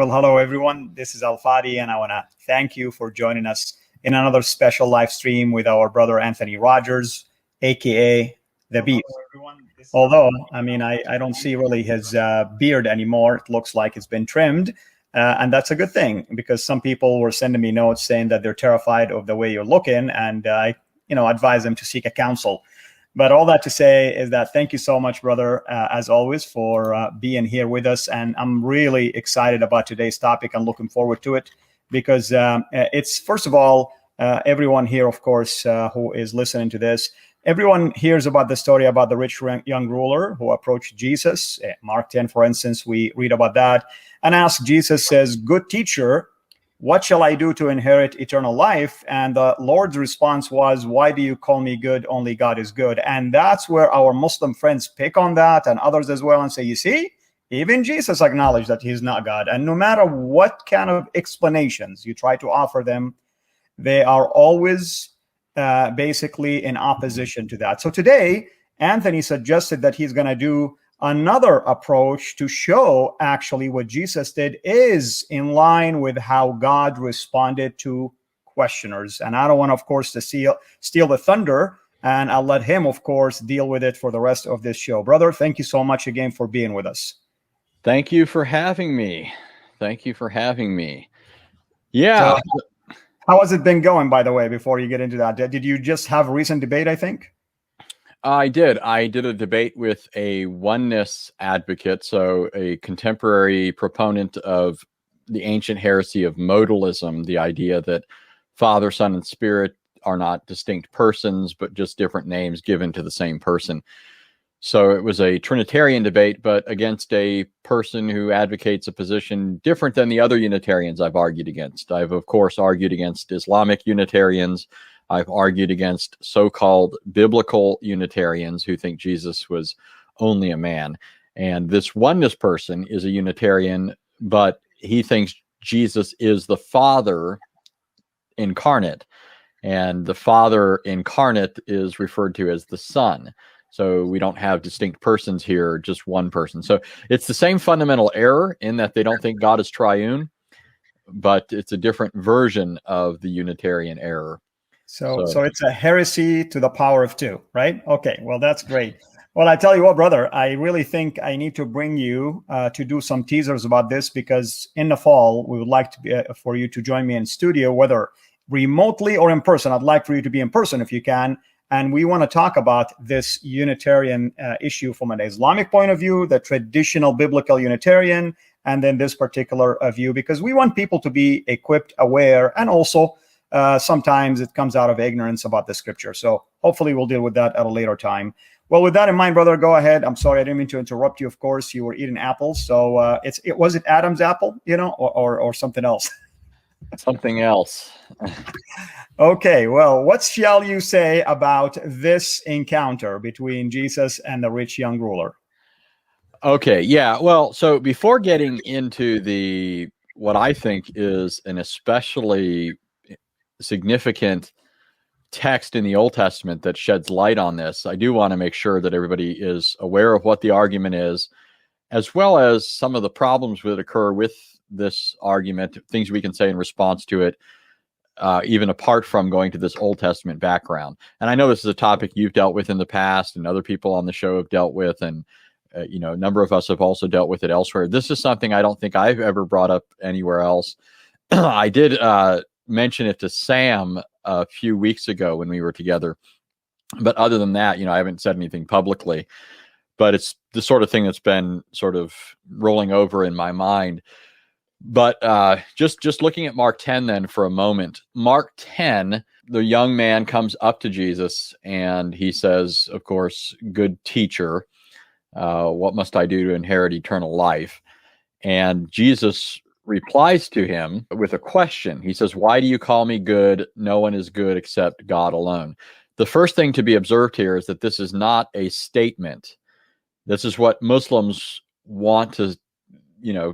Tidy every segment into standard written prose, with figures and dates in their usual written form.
Well, hello, everyone. This is Fadi, and I want to thank you for joining us in another special live stream with our brother Anthony Rogers, a.k.a. The Beast. Although, I don't see really his beard anymore. It looks like it's been trimmed, and that's a good thing, because some people were sending me notes saying that they're terrified of the way you're looking, and I advise them to seek a counsel. But all that to say is that thank you so much, brother, as always, for being here with us. And I'm really excited about today's topic. I'm looking forward to it because it's, first of all, everyone here, of course, who is listening to this, everyone hears about the story about the rich young ruler who approached Jesus. Mark 10, for instance, we read about that and asked Jesus, says, "Good teacher, what shall I do to inherit eternal life?" And the Lord's response was, "Why do you call me good? Only God is good." And that's where our Muslim friends pick on that, and others as well, and say, you see, even Jesus acknowledged that he's not God. And no matter what kind of explanations you try to offer them, they are always basically in opposition to that. So today, Anthony suggested that he's going to do another approach to show actually what Jesus did is in line with how God responded to questioners. And I don't want, of course, to steal the thunder, and I'll let him, of course, deal with it for the rest of this show. Brother, thank you so much again for being with us. Thank you for having me. Thank you for having me. Yeah. So, how has it been going, by the way, before you get into that? Did you just have a recent debate, I think? I did a debate with a oneness advocate, so a contemporary proponent of the ancient heresy of modalism, the idea that Father, Son, and Spirit are not distinct persons, but just different names given to the same person. So it was a Trinitarian debate, but against a person who advocates a position different than the other Unitarians I've argued against. I've, of course, argued against Islamic Unitarians. I've argued against so-called biblical Unitarians who think Jesus was only a man. And this oneness person is a Unitarian, but he thinks Jesus is the Father incarnate. And the Father incarnate is referred to as the Son. So we don't have distinct persons here, just one person. So it's the same fundamental error in that they don't think God is triune, but it's a different version of the Unitarian error. So it's a heresy to the power of two, right? Okay, well, that's great. Well, I tell you what, brother, I really think I need to bring you to do some teasers about this, because in the fall, we would like to for you to join me in studio, whether remotely or in person. I'd like for you to be in person if you can. And we want to talk about this Unitarian issue from an Islamic point of view, the traditional biblical Unitarian, and then this particular view, because we want people to be equipped, aware, and also sometimes it comes out of ignorance about the scripture. So hopefully we'll deal with that at a later time. Well, with that in mind, brother, go ahead. I'm sorry, I didn't mean to interrupt you. Of course, you were eating apples. So was it Adam's apple, or something else? Something else. Okay, well, what shall you say about this encounter between Jesus and the rich young ruler? Okay, yeah. Well, so before getting into what I think is an especially significant text in the Old Testament that sheds light on this, I do want to make sure that everybody is aware of what the argument is, as well as some of the problems that occur with this argument, things we can say in response to it, even apart from going to this Old Testament background. And I know this is a topic you've dealt with in the past, and other people on the show have dealt with, and a number of us have also dealt with it elsewhere. This is something I don't think I've ever brought up anywhere else. I did mention it to Sam a few weeks ago when we were together, but other than that, I haven't said anything publicly. But it's the sort of thing that's been sort of rolling over in my mind. But just looking at Mark 10 then for a moment. Mark 10, the young man comes up to Jesus and he says, of course, "Good teacher, what must I do to inherit eternal life?" And Jesus replies to him with a question. He says, "Why do you call me good? No one is good except God alone." The first thing to be observed here is that this is not a statement. This is what Muslims want to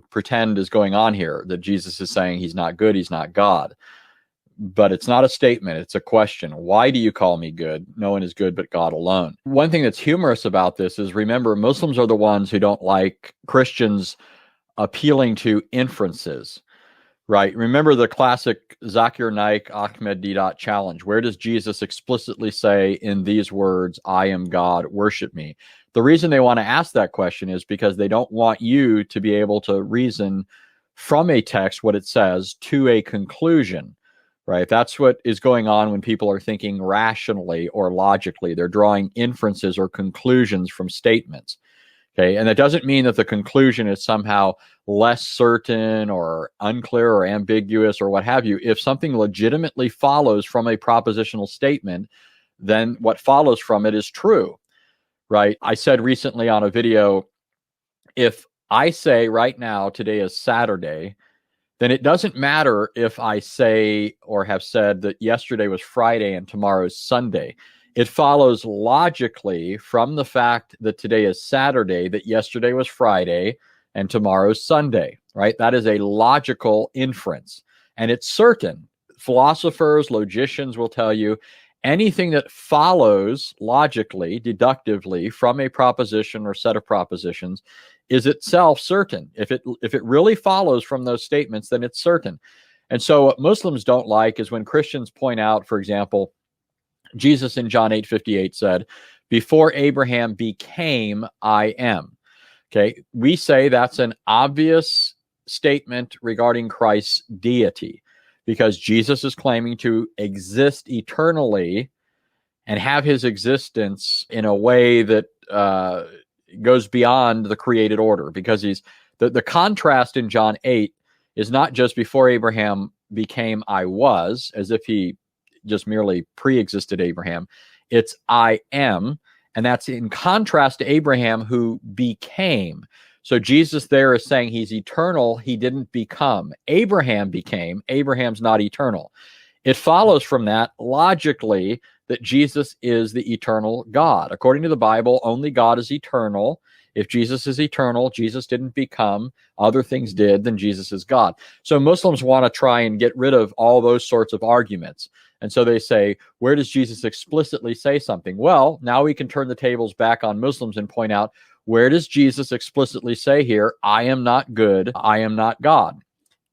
pretend is going on here, that Jesus is saying he's not good, he's not God. But it's not a statement, it's a question. Why do you call me good? No one is good but God alone. One thing that's humorous about this is, remember, Muslims are the ones who don't like Christians appealing to inferences, right? Remember the classic Zakir Naik Ahmed Deedat challenge. Where does Jesus explicitly say in these words, I am God, worship me? The reason they want to ask that question is because they don't want you to be able to reason from a text what it says to a conclusion, right? That's what is going on when people are thinking rationally or logically. They're drawing inferences or conclusions from statements. Okay, and that doesn't mean that the conclusion is somehow less certain or unclear or ambiguous or what have you. If something legitimately follows from a propositional statement, then what follows from it is true, right? I said recently on a video, if I say right now, today is Saturday, then it doesn't matter if I say or have said that yesterday was Friday and tomorrow's Sunday. It follows logically from the fact that today is Saturday that yesterday was Friday and tomorrow's Sunday, right? That is a logical inference, and it's certain. Philosophers, logicians will tell you anything that follows logically, deductively from a proposition or set of propositions is itself certain. If it really follows from those statements, then it's certain. And so what Muslims don't like is when Christians point out, for example, Jesus in John 8:58 said, before Abraham became, I am. Okay, we say that's an obvious statement regarding Christ's deity because Jesus is claiming to exist eternally and have his existence in a way that goes beyond the created order, because he's the contrast in John 8 is not just before Abraham became, I was, as if he just merely pre-existed Abraham. It's I am, and that's in contrast to Abraham who became. So Jesus there is saying he's eternal, he didn't become. Abraham became, Abraham's not eternal. It follows from that logically that Jesus is the eternal God. According to the Bible, only God is eternal. If Jesus is eternal, Jesus didn't become, other things did, then Jesus is God. So Muslims want to try and get rid of all those sorts of arguments. And so they say, where does Jesus explicitly say something? Well, now we can turn the tables back on Muslims and point out, where does Jesus explicitly say here, I am not good, I am not God?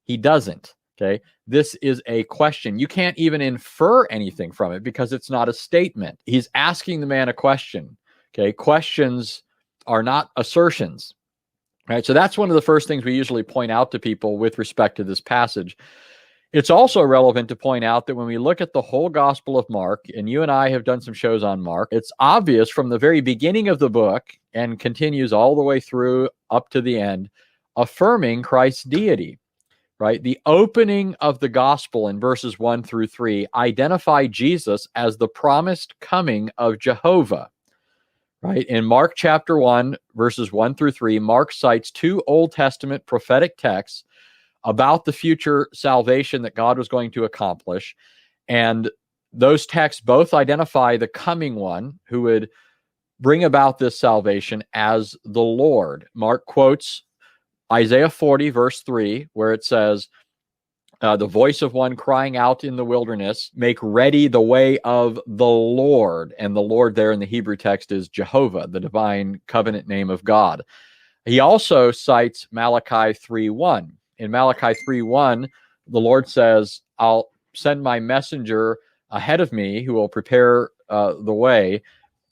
He doesn't, okay? This is a question. You can't even infer anything from it because it's not a statement. He's asking the man a question, okay? Questions are not assertions, right? So that's one of the first things we usually point out to people with respect to this passage. It's also relevant to point out that when we look at the whole Gospel of Mark, and you and I have done some shows on Mark, it's obvious from the very beginning of the book and continues all the way through up to the end, affirming Christ's deity, right? The opening of the Gospel in verses 1 through 3 identify Jesus as the promised coming of Jehovah, right? In Mark chapter 1, verses 1 through 3, Mark cites two Old Testament prophetic texts about the future salvation that God was going to accomplish. And those texts both identify the coming one who would bring about this salvation as the Lord. Mark quotes Isaiah 40, verse 3, where it says, the voice of one crying out in the wilderness, make ready the way of the Lord. And the Lord there in the Hebrew text is Jehovah, the divine covenant name of God. He also cites Malachi 3:1. In Malachi 3:1, the Lord says, I'll send my messenger ahead of me who will prepare the way.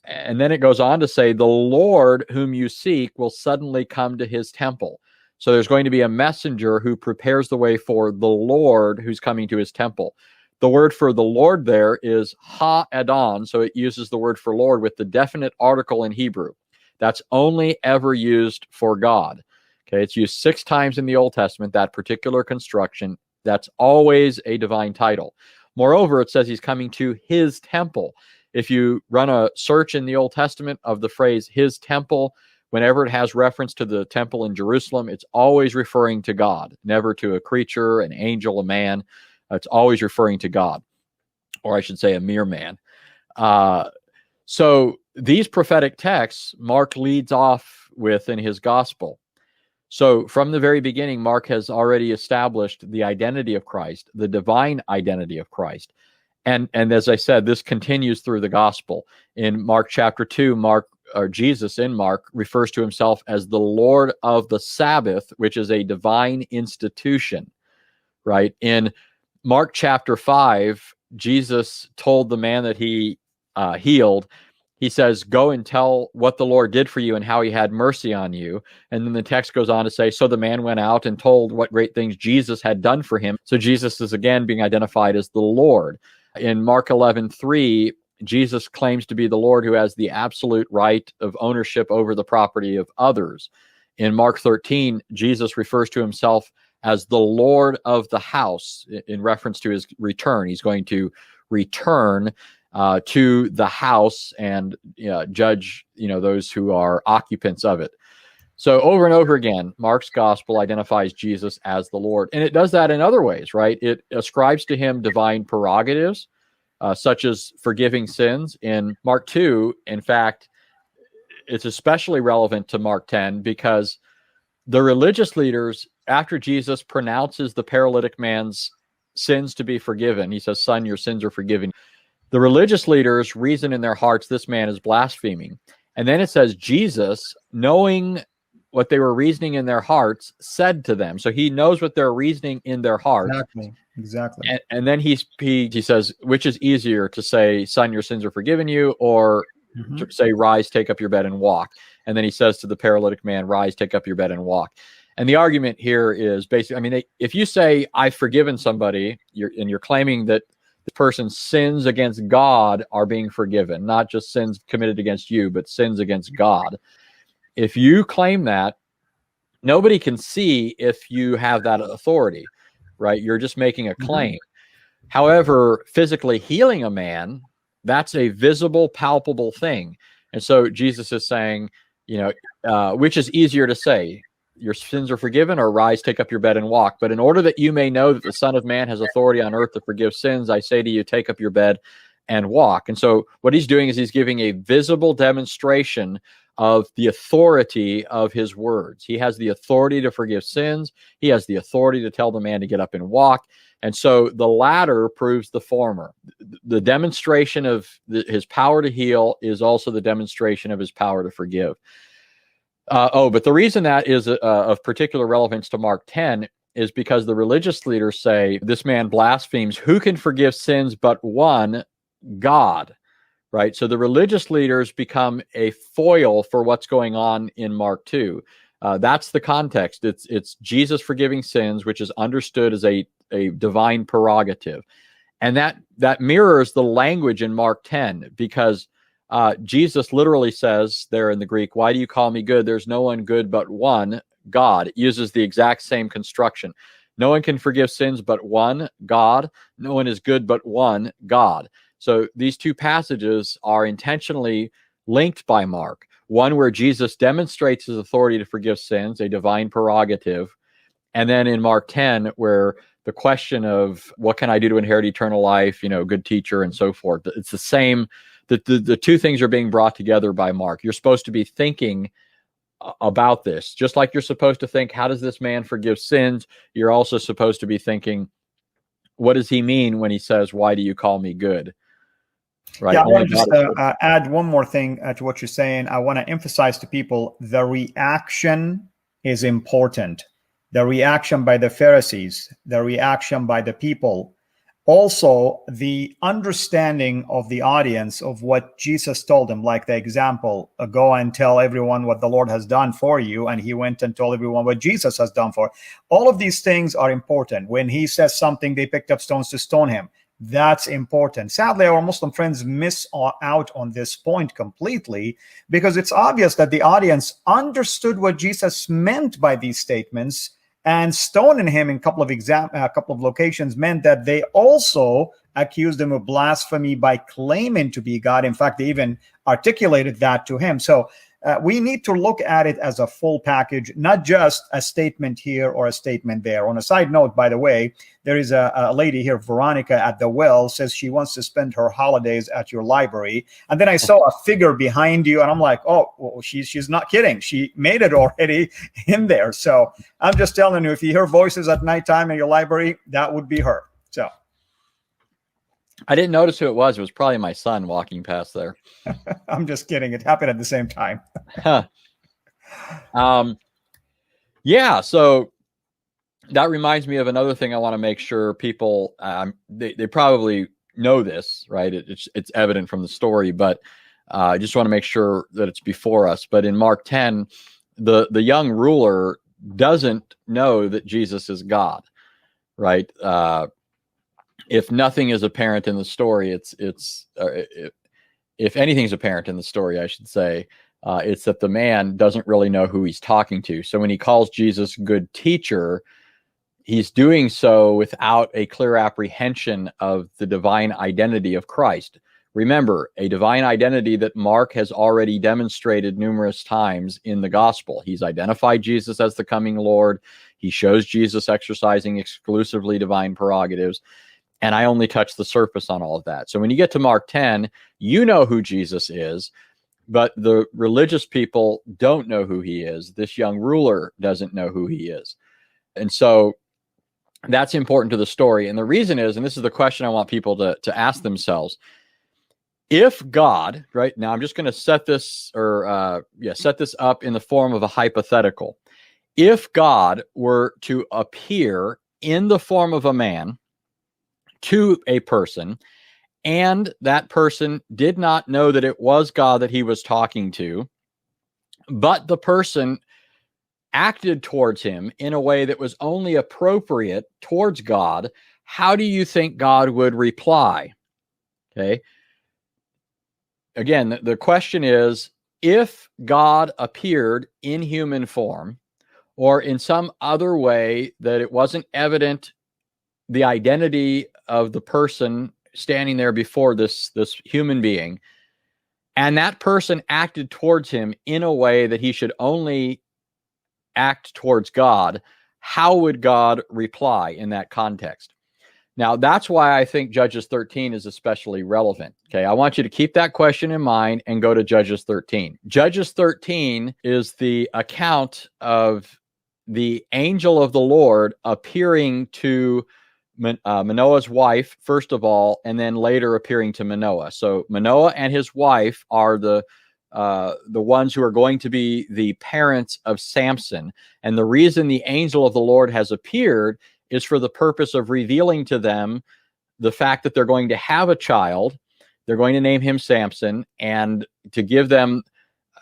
And then it goes on to say, the Lord whom you seek will suddenly come to his temple. So there's going to be a messenger who prepares the way for the Lord who's coming to his temple. The word for the Lord there is ha-adon, so it uses the word for Lord with the definite article in Hebrew. That's only ever used for God. Okay, it's used 6 times in the Old Testament, that particular construction. That's always a divine title. Moreover, it says he's coming to his temple. If you run a search in the Old Testament of the phrase his temple, whenever it has reference to the temple in Jerusalem, it's always referring to God, never to a creature, an angel, a man. It's always referring to God, or I should say a mere man. So these prophetic texts, Mark leads off with in his gospel. So from the very beginning, Mark has already established the identity of Christ, the divine identity of Christ. And as I said, this continues through the gospel. In Mark chapter 2, Mark or Jesus in Mark, refers to himself as the Lord of the Sabbath, which is a divine institution, right? In Mark chapter 5, Jesus told the man that he healed, he says, go and tell what the Lord did for you and how he had mercy on you. And then the text goes on to say, so the man went out and told what great things Jesus had done for him. So Jesus is again being identified as the Lord. In Mark 11:3, Jesus claims to be the Lord who has the absolute right of ownership over the property of others. In Mark 13, Jesus refers to himself as the Lord of the house in reference to his return. He's going to return to the house and judge, those who are occupants of it. So over and over again, Mark's gospel identifies Jesus as the Lord, and it does that in other ways, right? It ascribes to him divine prerogatives, such as forgiving sins. In Mark 2, in fact, it's especially relevant to Mark 10 because the religious leaders, after Jesus pronounces the paralytic man's sins to be forgiven, he says, son, your sins are forgiven. The religious leaders reason in their hearts, this man is blaspheming. And then it says, Jesus, knowing what they were reasoning in their hearts, said to them. So he knows what they're reasoning in their hearts. Exactly. And then he says, which is easier to say, son, your sins are forgiven you, or to say, rise, take up your bed and walk. And then he says to the paralytic man, rise, take up your bed and walk. And the argument here is basically, if you say, I've forgiven somebody, you're claiming that the person's sins against God are being forgiven, not just sins committed against you, but sins against God. If you claim that, nobody can see if you have that authority, right? You're just making a claim. However, physically healing a man, that's a visible, palpable thing. And so Jesus is saying, which is easier to say, your sins are forgiven, or rise, take up your bed and walk. But in order that you may know that the Son of Man has authority on earth to forgive sins, I say to you, take up your bed and walk. And so what he's doing is he's giving a visible demonstration of the authority of his words. He has the authority to forgive sins. He has the authority to tell the man to get up and walk. And so the latter proves the former. The demonstration of his power to heal is also the demonstration of his power to forgive. But the reason that is of particular relevance to Mark 10 is because the religious leaders say, this man blasphemes. Who can forgive sins but one, God? Right? So the religious leaders become a foil for what's going on in Mark 2. That's the context. It's Jesus forgiving sins, which is understood as a divine prerogative. And that mirrors the language in Mark 10, because Jesus literally says there in the Greek, why do you call me good? There's no one good but one, God. It uses the exact same construction. No one can forgive sins but one, God. No one is good but one, God. So these two passages are intentionally linked by Mark. One where Jesus demonstrates his authority to forgive sins, a divine prerogative. And then in Mark 10, where the question of what can I do to inherit eternal life, good teacher and so forth. It's the same. The two things are being brought together by Mark. You're supposed to be thinking about this, just like you're supposed to think, how does this man forgive sins? You're also supposed to be thinking, what does he mean when he says, why do you call me good? Right. Yeah, I want to just add one more thing to what you're saying. I want to emphasize to people the reaction is important. The reaction by the Pharisees, the reaction by the people. Also, the understanding of the audience of what Jesus told them, like the example, go and tell everyone what the Lord has done for you. And he went and told everyone what Jesus has done for. All of these things are important. When he says something, they picked up stones to stone him. That's important. Sadly, our Muslim friends miss out on this point completely, because it's obvious that the audience understood what Jesus meant by these statements, and stoning him in a couple of locations meant that they also accused him of blasphemy by claiming to be God. In fact, they even articulated that to him. So we need to look at it as a full package, not just a statement here or a statement there. On a side note, by the way, there is a lady here, Veronica at the Well, says she wants to spend her holidays at your library. And then I saw a figure behind you, and I'm like, oh, well, she's not kidding. She made it already in there. So I'm just telling you, if you hear voices at nighttime in your library, that would be her. So I didn't notice who it was. It was probably my son walking past there. I'm just kidding. It happened at the same time. Yeah, so that reminds me of another thing I want to make sure people, they probably know this, right? It's evident from the story, but I just want to make sure that it's before us. But in Mark 10, the young ruler doesn't know that Jesus is God, right? If nothing is apparent in the story, if anything's apparent in the story, I should say, it's that the man doesn't really know who he's talking to. So when he calls Jesus good teacher, he's doing so without a clear apprehension of the divine identity of Christ. Remember, a divine identity that Mark has already demonstrated numerous times in the gospel. He's identified Jesus as the coming Lord. He shows Jesus exercising exclusively divine prerogatives. And I only touched the surface on all of that. So when you get to Mark 10, you know who Jesus is, but the religious people don't know who he is. This young ruler doesn't know who he is. And so that's important to the story. And the reason is, and this is the question I want people to ask themselves, if God, right now, I'm just going to set this up in the form of a hypothetical. If God were to appear in the form of a man to a person, and that person did not know that it was God that he was talking to, but the person acted towards him in a way that was only appropriate towards God, how do you think God would reply? Okay. Again, the question is, if God appeared in human form or in some other way that it wasn't evident the identity of the person standing there before this human being, and that person acted towards him in a way that he should only act towards God, how would God reply in that context? Now, that's why I think Judges 13 is especially relevant. Okay, I want you to keep that question in mind and go to Judges 13. Judges 13 is the account of the angel of the Lord appearing to Manoah's wife, first of all, and then later appearing to Manoah. So Manoah and his wife are the ones who are going to be the parents of Samson. And the reason the angel of the Lord has appeared is for the purpose of revealing to them the fact that they're going to have a child. They're going to name him Samson, and to give them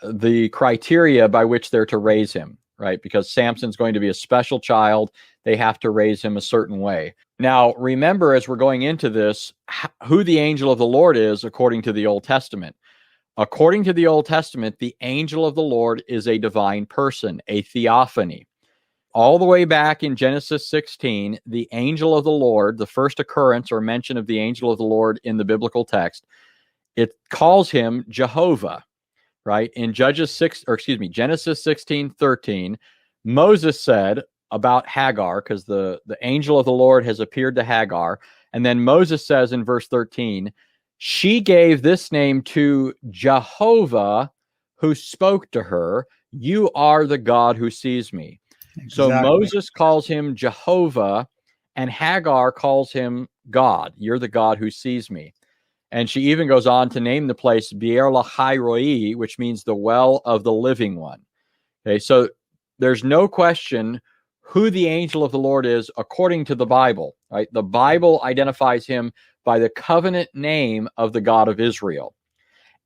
the criteria by which they're to raise him, right? Because Samson's going to be a special child. They have to raise him a certain way. Now, remember, as we're going into this, who the angel of the Lord is according to the Old Testament. According to the Old Testament, the angel of the Lord is a divine person, a theophany. All the way back in Genesis 16, the angel of the Lord, the first occurrence or mention of the angel of the Lord in the biblical text, it calls him Jehovah, right? In Genesis 16:13, Moses said about Hagar, because the angel of the Lord has appeared to Hagar, and then Moses says in verse 13, she gave this name to Jehovah who spoke to her, you are the God who sees me. Exactly. So Moses calls him Jehovah, and Hagar calls him God. You're the God who sees me. And she even goes on to name the place Be'er Lahai Roi, which means the well of the living one. Okay, so there's no question who the angel of the Lord is according to the Bible, right? The Bible identifies him by the covenant name of the God of Israel.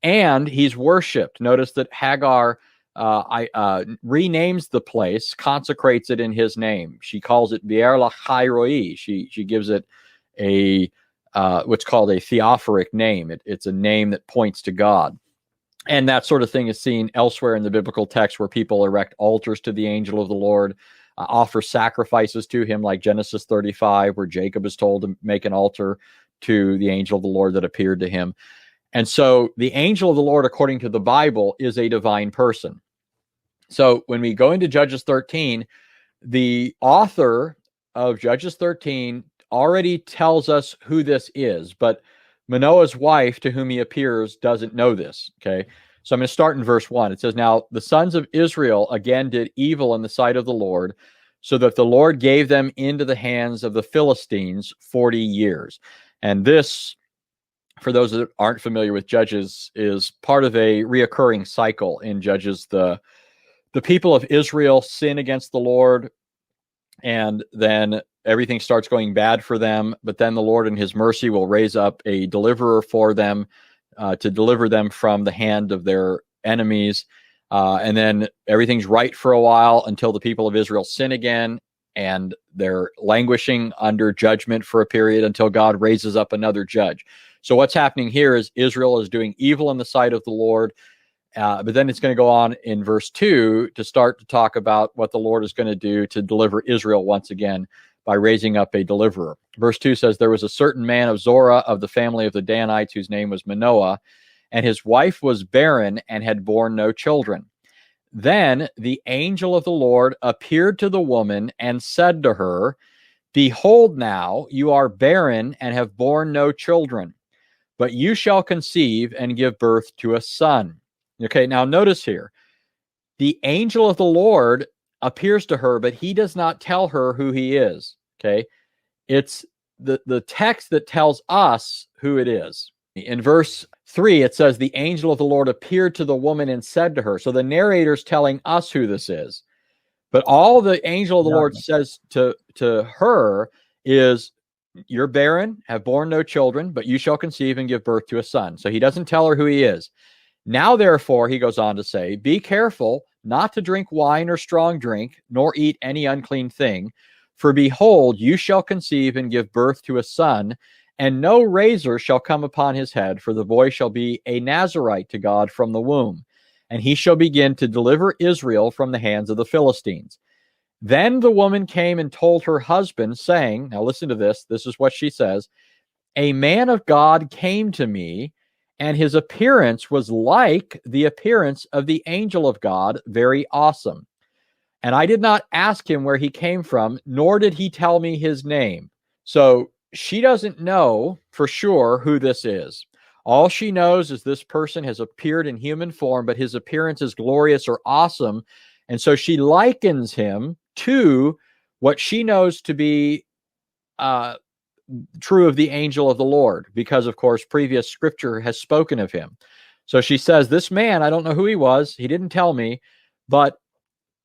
And he's worshipped. Notice that Hagar renames the place, consecrates it in his name. She calls it Be'er Lahai Roi. She gives it a what's called a theophoric name. It's a name that points to God. And that sort of thing is seen elsewhere in the biblical text, where people erect altars to the angel of the Lord, offer sacrifices to him, like Genesis 35, where Jacob is told to make an altar to the angel of the Lord that appeared to him. And so the angel of the Lord, according to the Bible, is a divine person. So when we go into Judges 13, the author of Judges 13 already tells us who this is, but Manoah's wife, to whom he appears, doesn't know this. Okay, so I'm going to start in verse 1. It says, now the sons of Israel again did evil in the sight of the Lord, so that the Lord gave them into the hands of the Philistines 40 years. And this for those that aren't familiar with Judges, is part of a reoccurring cycle in Judges. The people of Israel sin against the Lord, and then everything starts going bad for them. But then the Lord in his mercy will raise up a deliverer for them to deliver them from the hand of their enemies. And then everything's right for a while until the people of Israel sin again, and they're languishing under judgment for a period until God raises up another judge. So what's happening here is Israel is doing evil in the sight of the Lord. But then it's going to go on in verse 2 to start to talk about what the Lord is going to do to deliver Israel once again by raising up a deliverer. Verse 2 says, there was a certain man of Zorah of the family of the Danites whose name was Manoah, and his wife was barren and had borne no children. Then the angel of the Lord appeared to the woman and said to her, behold, now you are barren and have borne no children, but you shall conceive and give birth to a son. Okay, now notice here, the angel of the Lord appears to her, but he does not tell her who he is. Okay, it's the text that tells us who it is. In verse 3, it says, the angel of the Lord appeared to the woman and said to her. So the narrator's telling us who this is. But all the angel of the Lord says to her is, you're barren, have borne no children, but you shall conceive and give birth to a son. So he doesn't tell her who he is. Now, therefore, he goes on to say, be careful not to drink wine or strong drink, nor eat any unclean thing. For behold, you shall conceive and give birth to a son, and no razor shall come upon his head, for the boy shall be a Nazarite to God from the womb, and he shall begin to deliver Israel from the hands of the Philistines. Then the woman came and told her husband, saying, now listen to this, this is what she says, a man of God came to me, and his appearance was like the appearance of the angel of God, very awesome. And I did not ask him where he came from, nor did he tell me his name. So she doesn't know for sure who this is. All she knows is this person has appeared in human form, but his appearance is glorious or awesome. And so she likens him to what she knows to be true of the angel of the Lord, because, of course, previous scripture has spoken of him. So she says, this man, I don't know who he was. He didn't tell me, but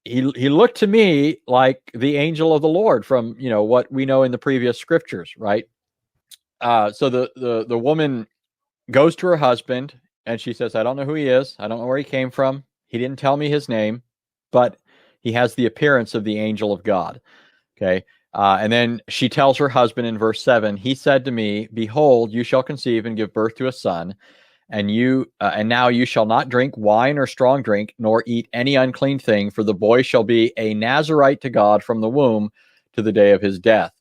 he looked to me like the angel of the Lord from, what we know in the previous scriptures, right? So the woman goes to her husband and she says, I don't know who he is. I don't know where he came from. He didn't tell me his name, but he has the appearance of the angel of God. Okay. And then she tells her husband in verse 7, he said to me, behold, you shall conceive and give birth to a son, and now you shall not drink wine or strong drink, nor eat any unclean thing, for the boy shall be a Nazarite to God from the womb to the day of his death.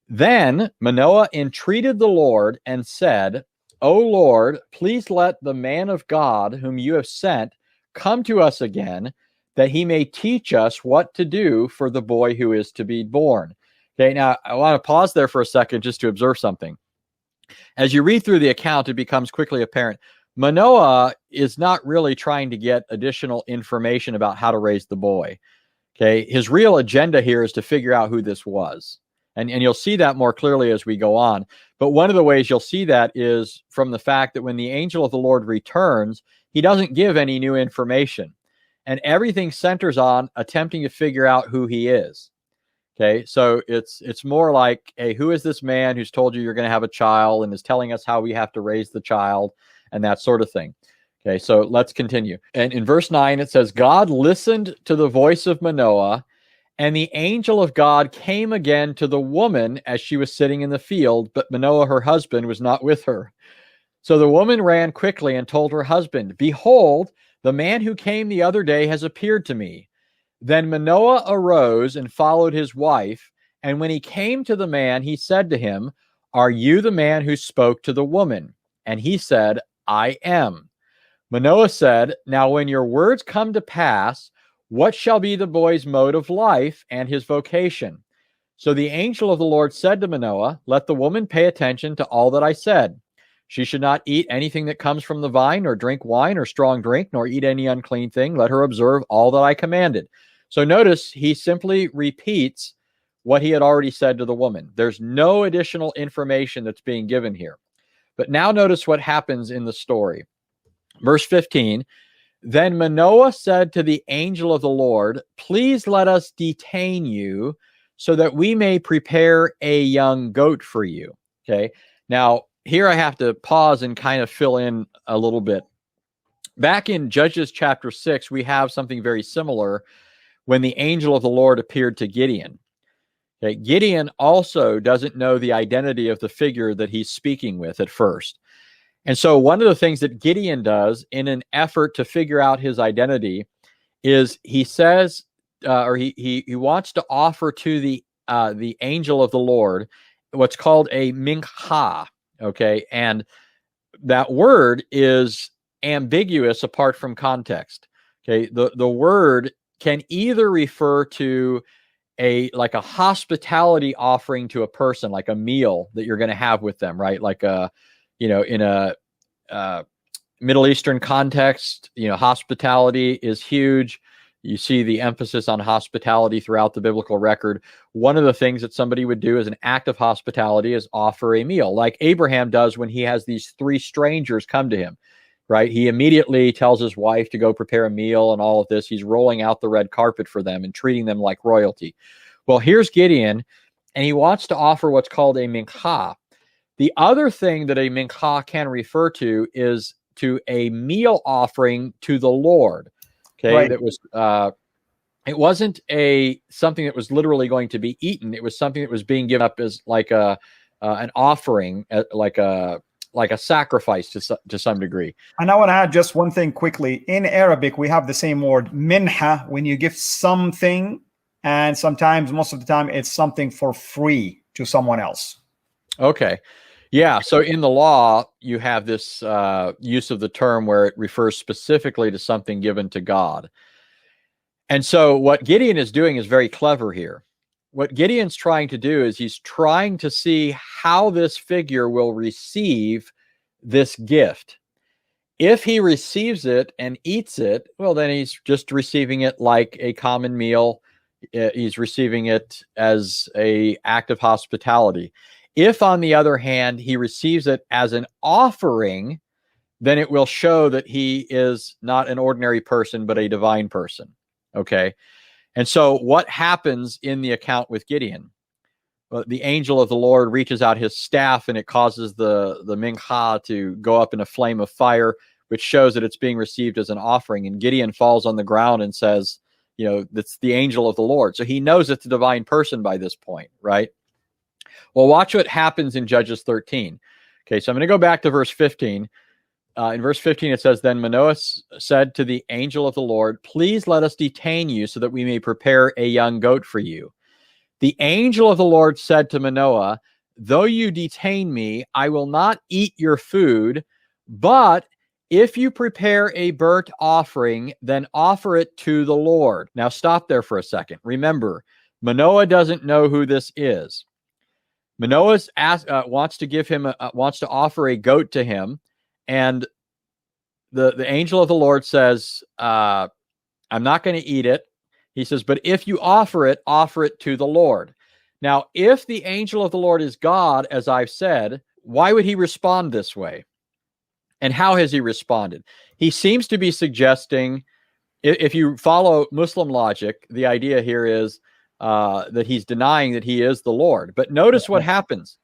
Then Manoah entreated the Lord and said, O Lord, please let the man of God whom you have sent come to us again, that he may teach us what to do for the boy who is to be born. Okay, now I want to pause there for a second just to observe something. As you read through the account, it becomes quickly apparent Manoah is not really trying to get additional information about how to raise the boy. Okay, his real agenda here is to figure out who this was. And you'll see that more clearly as we go on. But one of the ways you'll see that is from the fact that when the angel of the Lord returns, he doesn't give any new information. And everything centers on attempting to figure out who he is. Okay, so it's more like, hey, who is this man who's told you you're going to have a child and is telling us how we have to raise the child and that sort of thing. Okay, so let's continue. And in verse 9, it says, God listened to the voice of Manoah, and the angel of God came again to the woman as she was sitting in the field, but Manoah, her husband, was not with her. So the woman ran quickly and told her husband, behold, the man who came the other day has appeared to me. Then Manoah arose and followed his wife, and when he came to the man, he said to him, are you the man who spoke to the woman? And he said, I am. Manoah said, now when your words come to pass, what shall be the boy's mode of life and his vocation? So the angel of the Lord said to Manoah, let the woman pay attention to all that I said. She should not eat anything that comes from the vine, or drink wine or strong drink, nor eat any unclean thing. Let her observe all that I commanded. So notice he simply repeats what he had already said to the woman. There's no additional information that's being given here. But now notice what happens in the story. Verse 15, then Manoah said to the angel of the Lord, please let us detain you so that we may prepare a young goat for you. Okay. Now, here I have to pause and kind of fill in a little bit. Back in Judges chapter 6, we have something very similar when the angel of the Lord appeared to Gideon. Okay. Gideon also doesn't know the identity of the figure that he's speaking with at first. And so one of the things that Gideon does in an effort to figure out his identity is he says, or he wants to offer to the angel of the Lord what's called a mincha. Okay. And that word is ambiguous apart from context. Okay. The word can either refer to a hospitality offering to a person, like a meal that you're going to have with them, right? Like in a Middle Eastern context, hospitality is huge. You see the emphasis on hospitality throughout the biblical record. One of the things that somebody would do as an act of hospitality is offer a meal, like Abraham does when he has these 3 strangers come to him, right? He immediately tells his wife to go prepare a meal and all of this. He's rolling out the red carpet for them and treating them like royalty. Well, here's Gideon, and he wants to offer what's called a mincha. The other thing that a mincha can refer to is to a meal offering to the Lord. Okay, right. That was it wasn't something that was literally going to be eaten. It was something that was being given up as like an offering, like a sacrifice to some degree. And I want to add just one thing quickly. In Arabic, we have the same word minha when you give something, and sometimes, most of the time, it's something for free to someone else. Okay. Yeah. So in the law, you have this use of the term where it refers specifically to something given to God. And so what Gideon is doing is very clever here. What Gideon's trying to do is he's trying to see how this figure will receive this gift. If he receives it and eats it, well, then he's just receiving it like a common meal. He's receiving it as an act of hospitality. If, on the other hand, he receives it as an offering, then it will show that he is not an ordinary person, but a divine person. Okay. And so what happens in the account with Gideon? The angel of the Lord reaches out his staff, and it causes the mincha to go up in a flame of fire, which shows that it's being received as an offering. And Gideon falls on the ground and says, that's the angel of the Lord. So he knows it's a divine person by this point, right? Well, watch what happens in Judges 13. Okay, so I'm going to go back to verse 15. In verse 15, it says, then Manoah said to the angel of the Lord, please let us detain you so that we may prepare a young goat for you. The angel of the Lord said to Manoah, though you detain me, I will not eat your food, but if you prepare a burnt offering, then offer it to the Lord. Now stop there for a second. Remember, Manoah doesn't know who this is. Manoah wants to offer a goat to him, and the angel of the Lord says, I'm not going to eat it. He says, but if you offer it to the Lord. Now, if the angel of the Lord is God, as I've said, why would he respond this way? And how has he responded? He seems to be suggesting, if you follow Muslim logic, the idea here is that he's denying that he is the Lord. But notice what happens.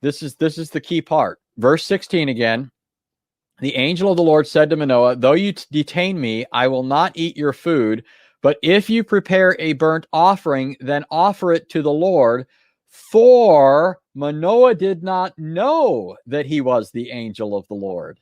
This is the key part. Verse 16 again. The angel of the Lord said to Manoah, though you detain me, I will not eat your food. But if you prepare a burnt offering, then offer it to the Lord. For Manoah did not know that he was the angel of the Lord.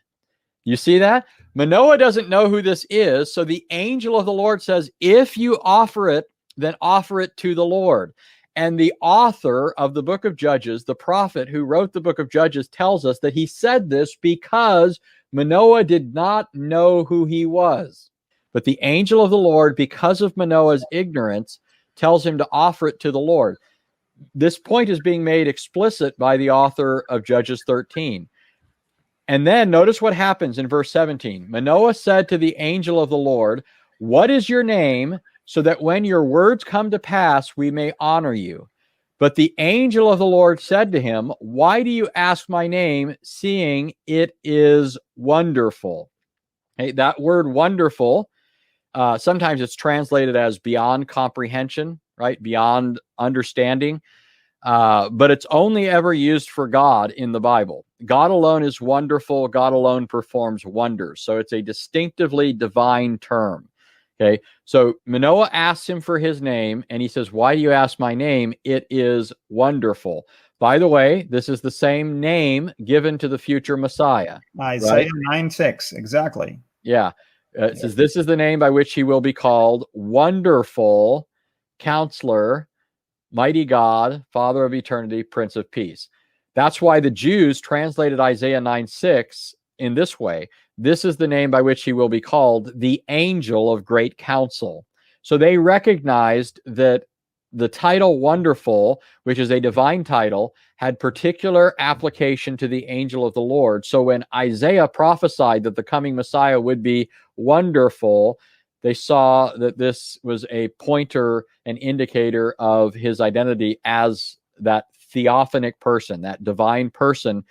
You see that? Manoah doesn't know who this is. So the angel of the Lord says, if you offer it, then offer it to the Lord. And the author of the book of Judges, the prophet who wrote the book of Judges, tells us that he said this because Manoah did not know who he was. But the angel of the Lord, because of Manoah's ignorance, tells him to offer it to the Lord. This point is being made explicit by the author of Judges 13. And then notice what happens in verse 17. Manoah said to the angel of the Lord, what is your name, so that when your words come to pass, we may honor you? But the angel of the Lord said to him, why do you ask my name, seeing it is wonderful? Hey, that word wonderful, sometimes it's translated as beyond comprehension, right? Beyond understanding. But it's only ever used for God in the Bible. God alone is wonderful. God alone performs wonders. So it's a distinctively divine term. Okay, so Manoah asks him for his name, and he says, why do you ask my name? It is wonderful. By the way, this is the same name given to the future Messiah. Isaiah 9:6, exactly. Yeah. It says, this is the name by which he will be called Wonderful, Counselor, Mighty God, Father of Eternity, Prince of Peace. That's why the Jews translated Isaiah 9:6 in this way. This is the name by which he will be called the Angel of Great Counsel. So they recognized that the title Wonderful, which is a divine title, had particular application to the angel of the Lord. So when Isaiah prophesied that the coming Messiah would be wonderful, they saw that this was a pointer, an indicator of his identity as that theophanic person, that divine person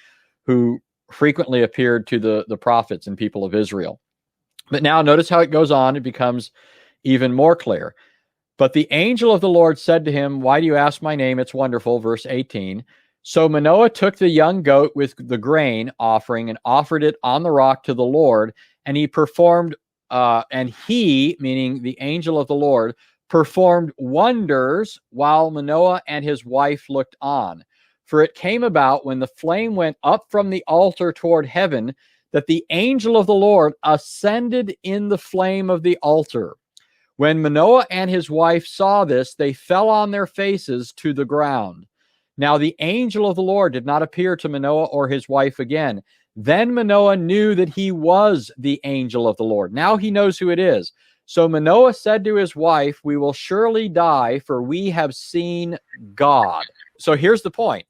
who frequently appeared to the prophets and people of Israel. But now notice how it goes on. It becomes even more clear. But the angel of the Lord said to him, why do you ask my name? It's wonderful. Verse 18. So Manoah took the young goat with the grain offering and offered it on the rock to the Lord. And he performed, and he, meaning the angel of the Lord, performed wonders while Manoah and his wife looked on. For it came about when the flame went up from the altar toward heaven that the angel of the Lord ascended in the flame of the altar. When Manoah and his wife saw this, they fell on their faces to the ground. Now the angel of the Lord did not appear to Manoah or his wife again. Then Manoah knew that he was the angel of the Lord. Now he knows who it is. So Manoah said to his wife, we will surely die, for we have seen God. So here's the point.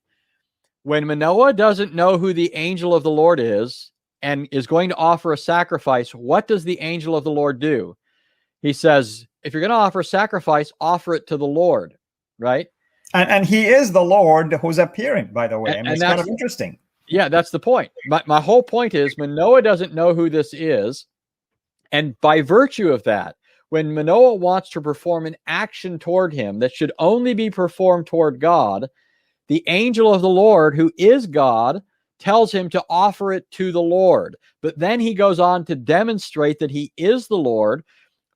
When Manoah doesn't know who the angel of the Lord is and is going to offer a sacrifice, what does the angel of the Lord do? He says, if you're going to offer a sacrifice, offer it to the Lord, right? And he is the Lord who's appearing, by the way. I mean, it's kind of interesting. Yeah, that's the point. My whole point is Manoah doesn't know who this is. And by virtue of that, when Manoah wants to perform an action toward him that should only be performed toward God, the angel of the Lord, who is God, tells him to offer it to the Lord. But then he goes on to demonstrate that he is the Lord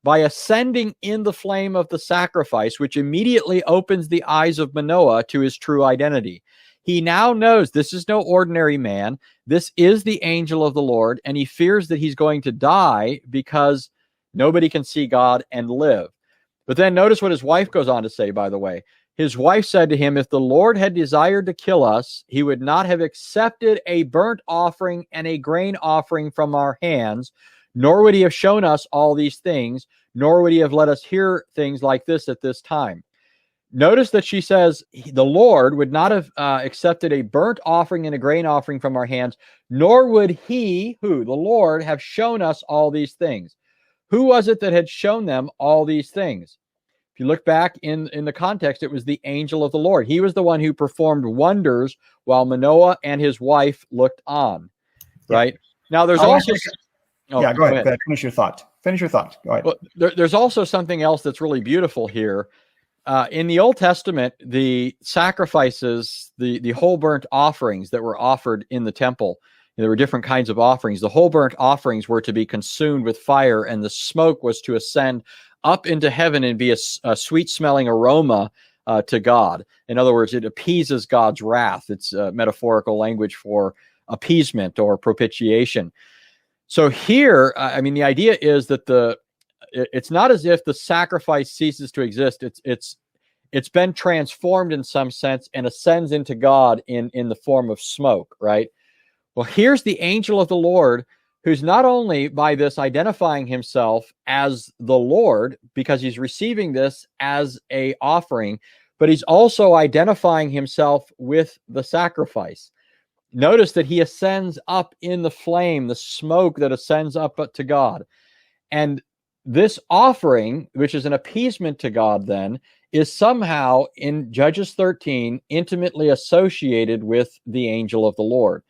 by ascending in the flame of the sacrifice, which immediately opens the eyes of Manoah to his true identity. He now knows this is no ordinary man. This is the angel of the Lord, and he fears that he's going to die because nobody can see God and live. But then notice what his wife goes on to say, by the way. His wife said to him, if the Lord had desired to kill us, he would not have accepted a burnt offering and a grain offering from our hands, nor would he have shown us all these things, nor would he have let us hear things like this at this time. Notice that she says the Lord would not have accepted a burnt offering and a grain offering from our hands, nor would he, who, the Lord, have shown us all these things. Who was it that had shown them all these things? If you look back in the context, it was the angel of the Lord. He was the one who performed wonders while Manoah and his wife looked on, right? Now, there's also... Go ahead. Finish your thought. Go ahead. Well, there's also something else that's really beautiful here. In the Old Testament, the sacrifices, the whole burnt offerings that were offered in the temple, there were different kinds of offerings. The whole burnt offerings were to be consumed with fire, and the smoke was to ascend up into heaven and be a sweet-smelling aroma to God. In other words, it appeases God's wrath. It's metaphorical language for appeasement or propitiation. So here, I mean, the idea is that it's not as if the sacrifice ceases to exist. It's been transformed in some sense and ascends into God in the form of smoke, right? Well, here's the angel of the Lord, who's not only by this identifying himself as the Lord, because he's receiving this as a offering, but he's also identifying himself with the sacrifice. Notice that he ascends up in the flame, the smoke that ascends up to God. And this offering, which is an appeasement to God then, is somehow in Judges 13 intimately associated with the angel of the Lord.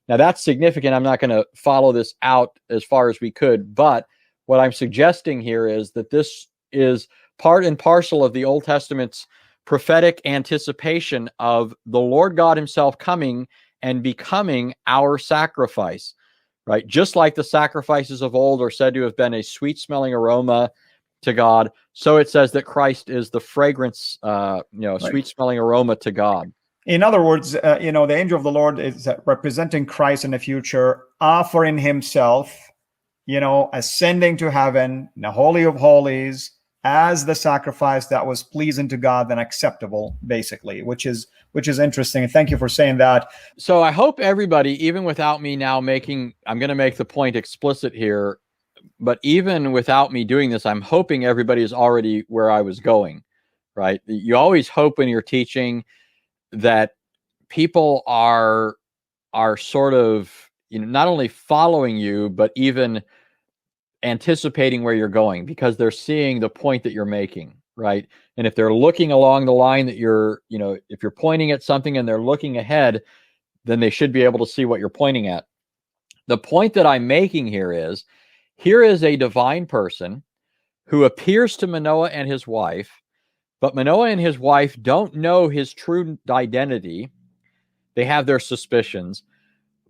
Now that's significant. I'm not going to follow this out as far as we could, but what I'm suggesting here is that this is part and parcel of the Old Testament's prophetic anticipation of the Lord God himself coming and becoming our sacrifice. Right? Just like the sacrifices of old are said to have been a sweet-smelling aroma to God, so it says that Christ is the fragrance, Right. sweet-smelling aroma to God. In other words, the angel of the Lord is representing Christ in the future, offering himself, ascending to heaven, the Holy of Holies, as the sacrifice that was pleasing to God and acceptable, basically, which is interesting. Thank you for saying that. So I hope everybody, even without me now I'm going to make the point explicit here, but even without me doing this, I'm hoping everybody is already where I was going, right? You always hope when you're teaching that people are sort of, not only following you, but even anticipating where you're going, because they're seeing the point that you're making, right? And if they're looking along the line that if you're pointing at something and they're looking ahead, then they should be able to see what you're pointing at. The point that I'm making here is a divine person who appears to Manoah and his wife, but Manoah and his wife don't know his true identity. They have their suspicions,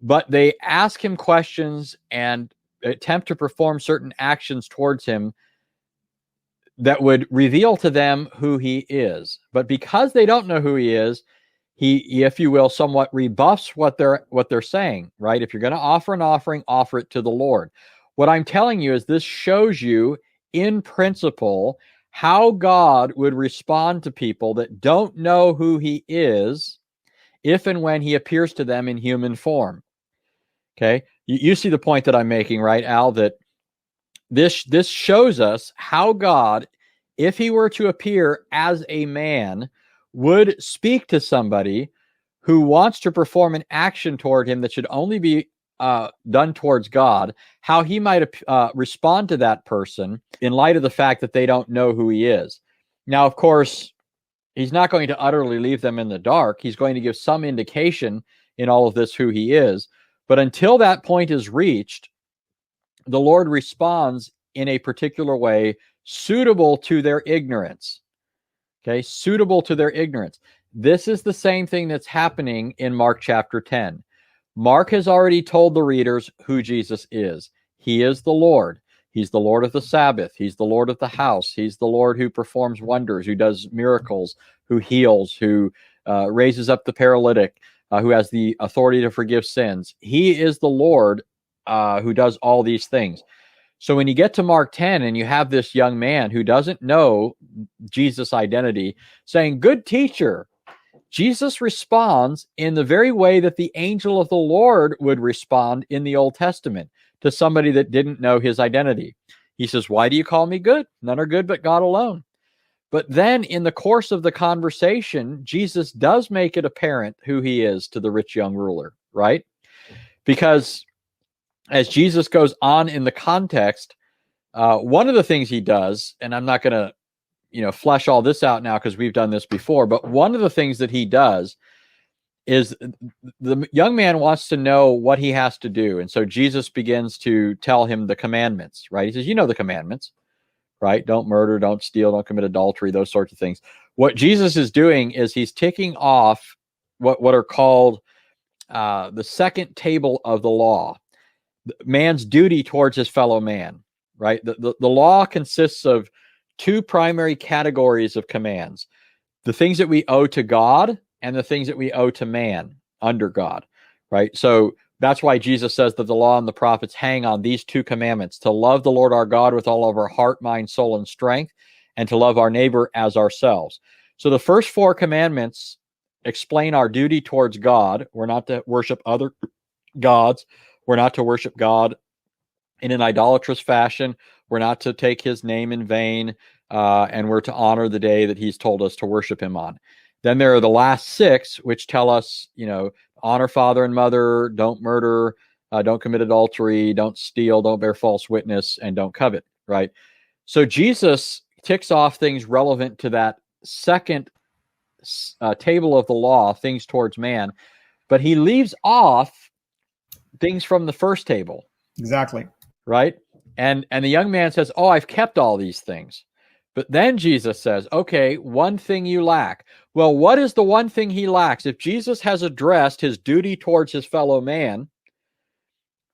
but they ask him questions and attempt to perform certain actions towards him that would reveal to them who he is. But because they don't know who he is, he, if you will, somewhat rebuffs what they're saying, right? If you're going to offer an offering, offer it to the Lord. What I'm telling you is this shows you in principle how God would respond to people that don't know who he is if and when he appears to them in human form. Okay? You see the point that I'm making, right, Al, that this shows us how God, if he were to appear as a man, would speak to somebody who wants to perform an action toward him that should only be done towards God, how he might respond to that person in light of the fact that they don't know who he is. Now, of course, he's not going to utterly leave them in the dark. He's going to give some indication in all of this who he is. But until that point is reached, the Lord responds in a particular way suitable to their ignorance. Okay, suitable to their ignorance. This is the same thing that's happening in Mark chapter 10. Mark has already told the readers who Jesus is. He is the Lord. He's the Lord of the Sabbath. He's the Lord of the house. He's the Lord who performs wonders, who does miracles, who heals, who raises up the paralytic, who has the authority to forgive sins. He is the Lord who does all these things. So when you get to Mark 10 and you have this young man who doesn't know Jesus' identity saying, "Good teacher," Jesus responds in the very way that the angel of the Lord would respond in the Old Testament to somebody that didn't know his identity. He says, "Why do you call me good? None are good but God alone." But then in the course of the conversation, Jesus does make it apparent who he is to the rich young ruler, right? Because as Jesus goes on in the context, one of the things he does, and I'm not going to flesh all this out now because we've done this before, but one of the things that he does is the young man wants to know what he has to do. And so Jesus begins to tell him the commandments, right? He says, "You know the commandments, right? Don't murder, don't steal, don't commit adultery," those sorts of things. What Jesus is doing is he's ticking off what are called the second table of the law, man's duty towards his fellow man, right? The law consists of two primary categories of commands: the things that we owe to God and the things that we owe to man under God, right? So that's why Jesus says that the law and the prophets hang on these two commandments: to love the Lord our God with all of our heart, mind, soul, and strength, and to love our neighbor as ourselves. So the first four commandments explain our duty towards God. We're not to worship other gods. We're not to worship God in an idolatrous fashion. We're not to take his name in vain, and we're to honor the day that he's told us to worship him on. Then there are the last six, which tell us, honor father and mother, don't murder, don't commit adultery, don't steal, don't bear false witness, and don't covet, right? So Jesus ticks off things relevant to that second table of the law, things towards man, but he leaves off things from the first table. Exactly. Right? And the young man says, "Oh, I've kept all these things." But then Jesus says, "Okay, one thing you lack." Well, what is the one thing he lacks? If Jesus has addressed his duty towards his fellow man,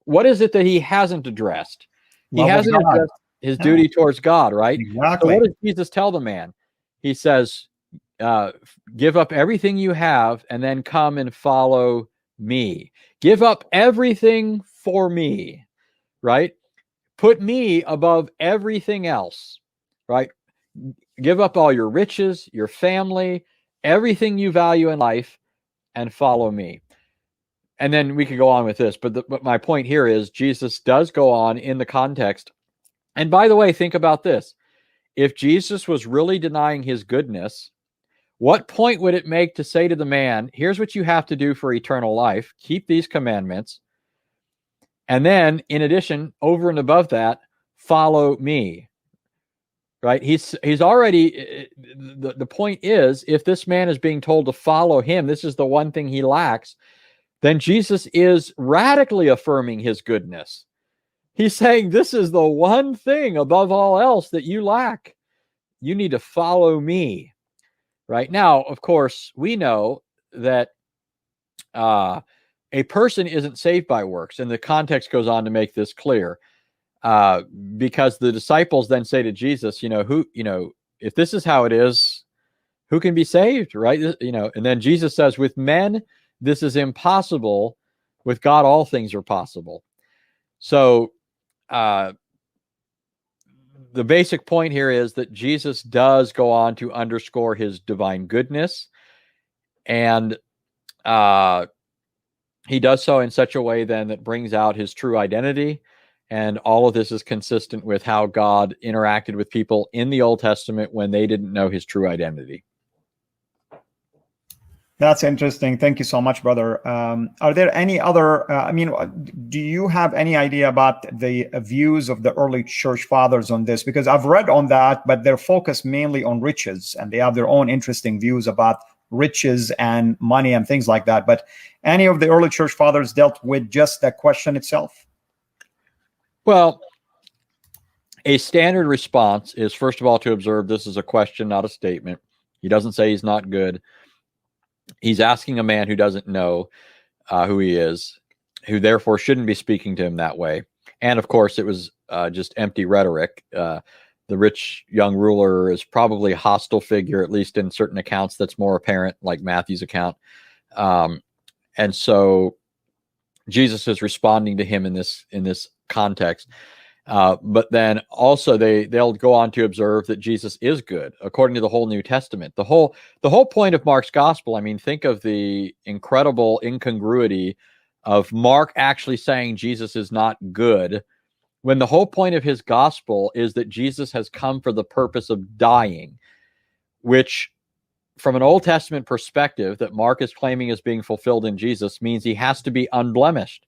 what is it that he hasn't addressed? He hasn't addressed his duty towards God, right? Exactly. So what does Jesus tell the man? He says, give up everything you have and then come and follow me. Give up everything for me, right? Put me above everything else, right? Give up all your riches, your family, everything you value in life, and follow me. And then we could go on with this, but my point here is Jesus does go on in the context. And by the way, think about this. If Jesus was really denying his goodness, what point would it make to say to the man, here's what you have to do for eternal life, keep these commandments, and then in addition, over and above that, follow me, right? He's already, the point is, if this man is being told to follow him, this is the one thing he lacks, then Jesus is radically affirming his goodness. He's saying, this is the one thing above all else that you lack. You need to follow me. Right now, of course, we know that a person isn't saved by works, and the context goes on to make this clear. Because the disciples then say to Jesus, if this is how it is, who can be saved, right? And then Jesus says, with men, this is impossible. With God, all things are possible. So the basic point here is that Jesus does go on to underscore his divine goodness, and he does so in such a way then that brings out his true identity. And all of this is consistent with how God interacted with people in the Old Testament when they didn't know his true identity. That's interesting. Thank you so much, brother. Are there any other, do you have any idea about the views of the early church fathers on this? Because I've read on that, but they're focused mainly on riches, and they have their own interesting views about riches and money and things like that. But any of the early church fathers dealt with just that question itself? Well, a standard response is, first of all, to observe this is a question, not a statement. He doesn't say he's not good. He's asking a man who doesn't know who he is, who therefore shouldn't be speaking to him that way. And of course, it was just empty rhetoric. The rich young ruler is probably a hostile figure, at least in certain accounts. That's more apparent, like Matthew's account. And so Jesus is responding to him in this context. But then also they'll go on to observe that Jesus is good according to the whole New Testament. The whole point of Mark's gospel, think of the incredible incongruity of Mark actually saying Jesus is not good, when the whole point of his gospel is that Jesus has come for the purpose of dying, which from an Old Testament perspective that Mark is claiming is being fulfilled in Jesus means he has to be unblemished.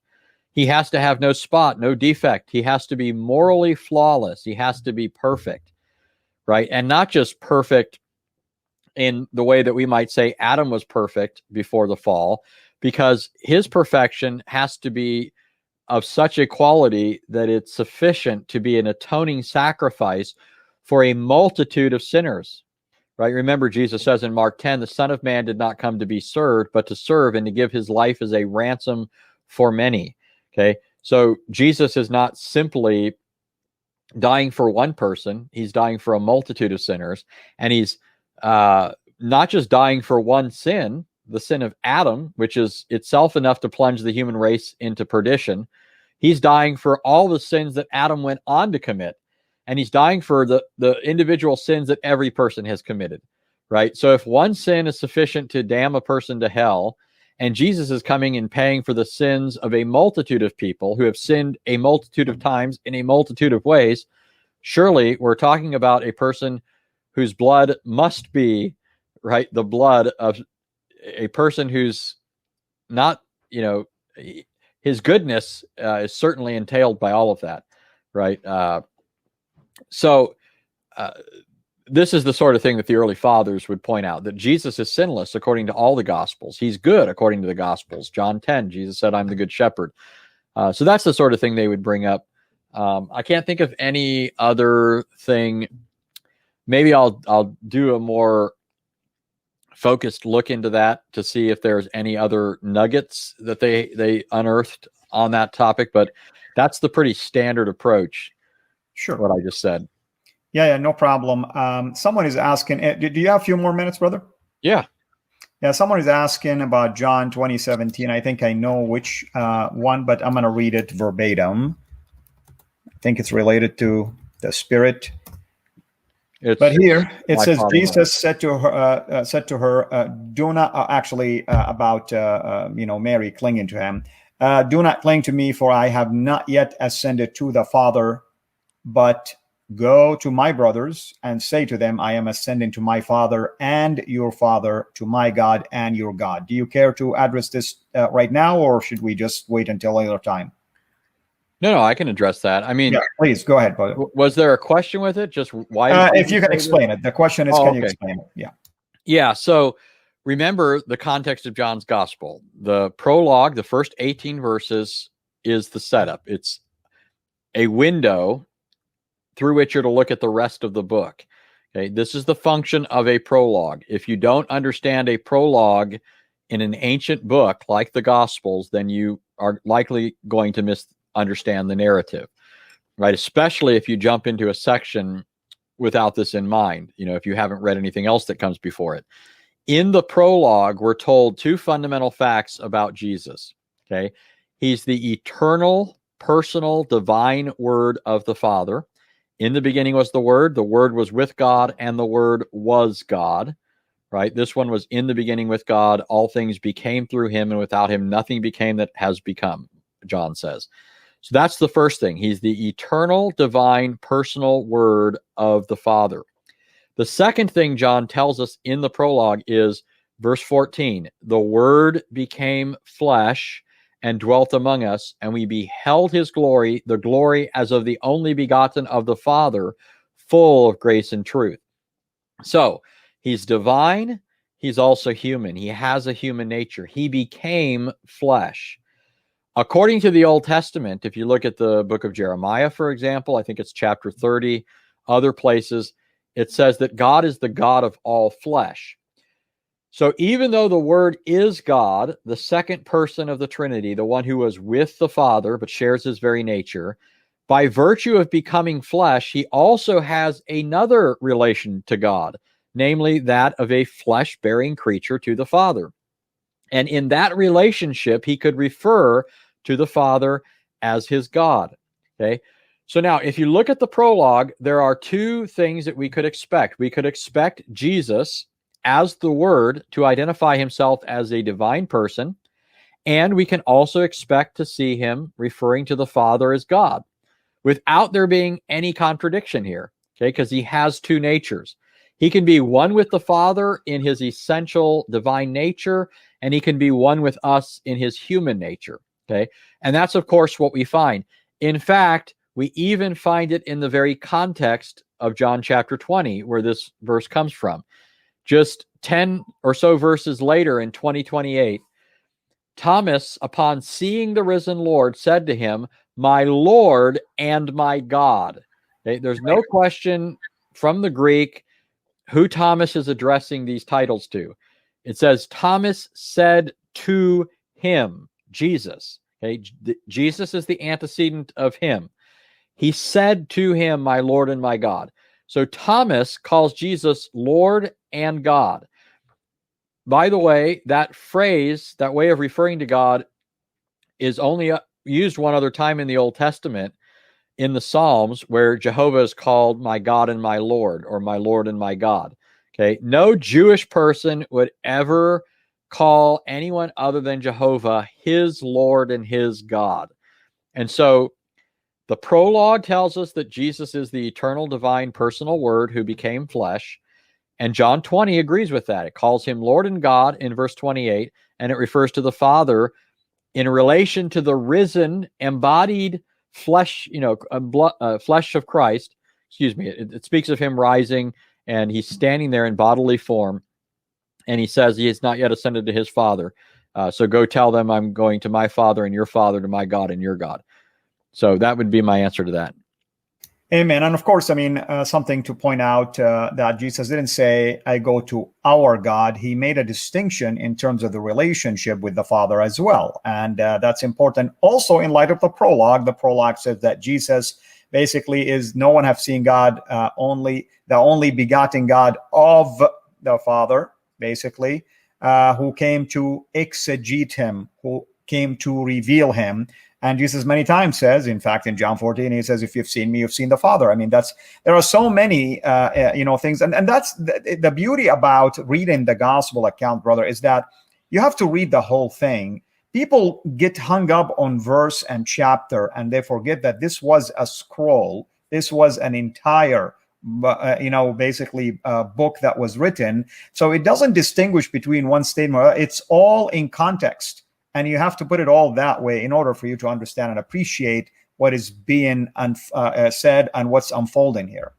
He has to have no spot, no defect. He has to be morally flawless. He has to be perfect, right? And not just perfect in the way that we might say Adam was perfect before the fall, because his perfection has to be of such a quality that it's sufficient to be an atoning sacrifice for a multitude of sinners, right? Remember, Jesus says in Mark 10, the Son of Man did not come to be served, but to serve and to give his life as a ransom for many. Okay, so Jesus is not simply dying for one person. He's dying for a multitude of sinners. And he's not just dying for one sin, the sin of Adam, which is itself enough to plunge the human race into perdition. He's dying for all the sins that Adam went on to commit. And he's dying for the individual sins that every person has committed, right? So if one sin is sufficient to damn a person to hell, and Jesus is coming and paying for the sins of a multitude of people who have sinned a multitude of times in a multitude of ways, surely we're talking about a person whose blood must be, right, the blood of a person who's not, his goodness is certainly entailed by all of that, right? So this is the sort of thing that the early fathers would point out, that Jesus is sinless according to all the Gospels. He's good according to the Gospels. John 10, Jesus said, I'm the good shepherd. So that's the sort of thing they would bring up. I can't think of any other thing. Maybe I'll do a more focused look into that to see if there's any other nuggets that they unearthed on that topic. But that's the pretty standard approach. Sure. What I just said. Yeah, no problem. Someone is asking, do you have a few more minutes, brother? Yeah. Yeah, someone is asking about John 20:17. I think I know which one, but I'm going to read it verbatim. I think it's related to the Spirit. But here it says, Jesus said to her, do not, about Mary clinging to him, do not cling to me, for I have not yet ascended to the Father, but go to my brothers and say to them, I am ascending to my Father and your Father, to my God and your God. Do you care to address this right now, or should we just wait until a later time? No, I can address that. I mean, yeah, please go ahead, brother. Was there a question with it? Just why? If you can explain it. The question is, can you explain it? Yeah. Yeah. So remember the context of John's gospel. The prologue, the first 18 verses, is the setup. It's a window through which you're to look at the rest of the book. Okay. This is the function of a prologue. If you don't understand a prologue in an ancient book like the Gospels, then you are likely going to misunderstand the narrative, right? Especially if you jump into a section without this in mind, if you haven't read anything else that comes before it. In the prologue, we're told two fundamental facts about Jesus. Okay. He's the eternal, personal, divine Word of the Father. In the beginning was the Word was with God, and the Word was God, right? This one was in the beginning with God. All things became through him, and without him, nothing became that has become, John says. So that's the first thing. He's the eternal, divine, personal Word of the Father. The second thing John tells us in the prologue is verse 14. The Word became flesh and dwelt among us, and we beheld his glory, the glory as of the only begotten of the Father, full of grace and truth. So he's divine. He's also human. He has a human nature. He became flesh. According to the Old Testament, if you look at the book of Jeremiah, for example, I think it's chapter 30, other places, it says that God is the God of all flesh. So even though the Word is God, the second person of the Trinity, the one who was with the Father but shares his very nature, by virtue of becoming flesh, he also has another relation to God, namely that of a flesh-bearing creature to the Father. And in that relationship, he could refer to the Father as his God. Okay. So now, if you look at the prologue, there are two things that we could expect. We could expect Jesus as the Word to identify himself as a divine person, and we can also expect to see him referring to the Father as God, without there being any contradiction here, okay? Because he has two natures. He can be one with the Father in his essential divine nature, and he can be one with us in his human nature, okay? And that's, of course, what we find. In fact, we even find it in the very context of John chapter 20, where this verse comes from. Just 10 or so verses later in 20:28, Thomas, upon seeing the risen Lord, said to him, my Lord and my God. Okay? There's no question from the Greek who Thomas is addressing these titles to. It says, Thomas said to him, Jesus. Okay? Jesus is the antecedent of him. He said to him, my Lord and my God. So Thomas calls Jesus Lord and God. By the way, that phrase, that way of referring to God, is only used one other time in the Old Testament, in the Psalms, where Jehovah is called my God and my Lord, or my Lord and my God. Okay, no Jewish person would ever call anyone other than Jehovah his Lord and his God. And so the prologue tells us that Jesus is the eternal, divine, personal Word who became flesh. And John 20 agrees with that. It calls him Lord and God in verse 28, and it refers to the Father in relation to the risen, embodied flesh, flesh of Christ, excuse me, it speaks of him rising, and he's standing there in bodily form, and he says he has not yet ascended to his Father. So go tell them I'm going to my Father and your Father, to my God and your God. So that would be my answer to that. Amen. And of course, I mean, something to point out that Jesus didn't say, I go to our God. He made a distinction in terms of the relationship with the Father as well. And that's important also in light of the prologue. The prologue says that Jesus basically is no one have seen God, only the only begotten God of the Father, basically, who came to exegete him, who came to reveal him. And Jesus many times says, in fact, in John 14, he says, if you've seen me, you've seen the Father. I mean, there are so many, things. And that's the beauty about reading the gospel account, brother, is that you have to read the whole thing. People get hung up on verse and chapter, and they forget that this was a scroll. This was an entire, book that was written. So it doesn't distinguish between one statement. It's all in context. And you have to put it all that way in order for you to understand and appreciate what is being said and what's unfolding here.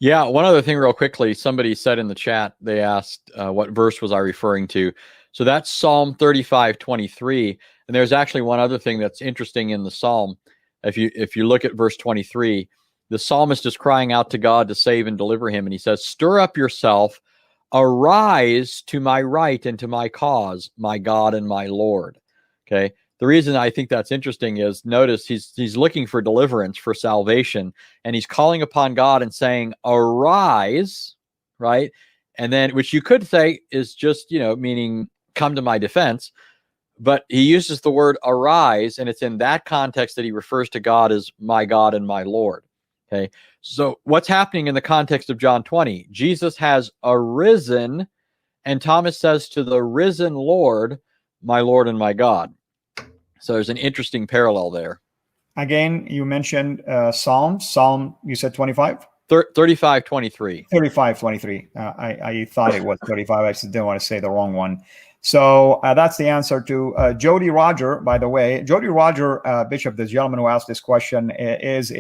Yeah, one other thing real quickly. Somebody said in the chat, they asked what verse was I referring to. So that's Psalm 35:23. And there's actually one other thing that's interesting in the Psalm. If you look at verse 23, the psalmist is crying out to God to save and deliver him. And he says, stir up yourself, arise to my right and to my cause, my God and my Lord. Okay. The reason I think that's interesting is, notice he's looking for deliverance, for salvation, and he's calling upon God and saying, arise, right? And then, which you could say is just, meaning come to my defense, but he uses the word arise, and it's in that context that he refers to God as my God and my Lord. Okay. So what's happening in the context of John 20? Jesus has arisen, and Thomas says to the risen Lord, my Lord and my God. So there's an interesting parallel there. Again, you mentioned Psalm, you said 25? 35:23. 35:23. I thought it was 35. I just didn't want to say the wrong one. So that's the answer to Jody Roger, by the way. Jody Roger, Bishop, this gentleman who asked this question, is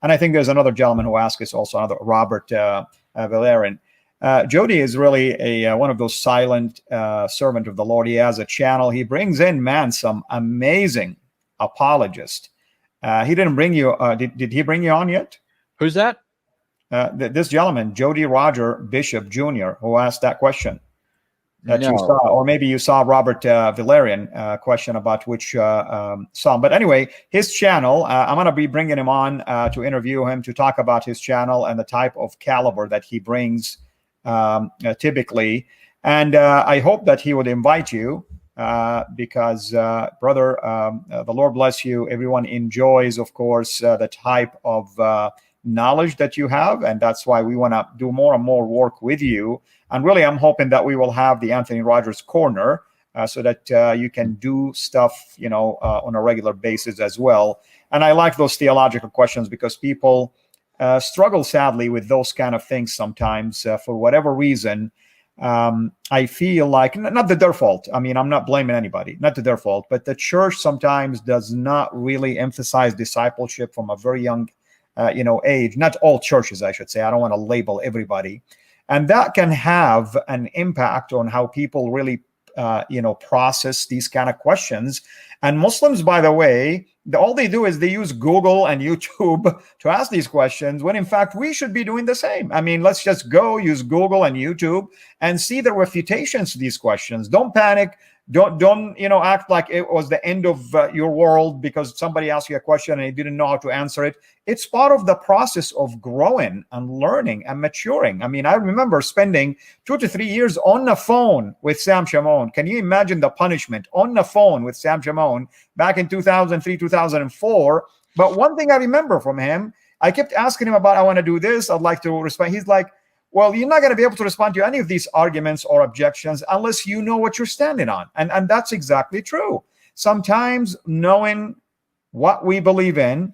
and I think there's another gentleman who asked this also, another Robert Valerian. Jody is really one of those silent servant of the Lord. He has a channel. He brings in, some amazing apologists. He didn't bring you. Did he bring you on yet? Who's that? This gentleman, Jody Roger Bishop Jr., who asked that question. That No. You saw, or maybe you saw Robert Valerian question about which psalm. But anyway, his channel, I'm going to be bringing him on to interview him, to talk about his channel and the type of caliber that he brings typically. And I hope that he would invite you because, brother, the Lord bless you. Everyone enjoys, of course, the type of knowledge that you have. And that's why we want to do more and more work with you. And really, I'm hoping that we will have the Anthony Rogers Corner so that you can do stuff, on a regular basis as well. And I like those theological questions because people struggle, sadly, with those kind of things sometimes for whatever reason. I feel like, not that their fault. I mean, I'm not blaming anybody, not that their fault, but the church sometimes does not really emphasize discipleship from a very young, age. Not all churches, I should say. I don't want to label everybody. And that can have an impact on how people really, process these kind of questions. And Muslims, by the way, all they do is they use Google and YouTube to ask these questions, when in fact we should be doing the same. I mean, let's just go use Google and YouTube and see the refutations to these questions. Don't panic. Don't act like it was the end of your world because somebody asked you a question and you didn't know how to answer it. It's part of the process of growing and learning and maturing. I mean, I remember spending 2 to 3 years on the phone with Sam Shamoun. Can you imagine the punishment on the phone with Sam Shamoun back in 2003, 2004? But one thing I remember from him, I kept asking him about, I want to do this, I'd like to respond. He's like, well, you're not going to be able to respond to any of these arguments or objections unless you know what you're standing on. And that's exactly true. Sometimes knowing what we believe in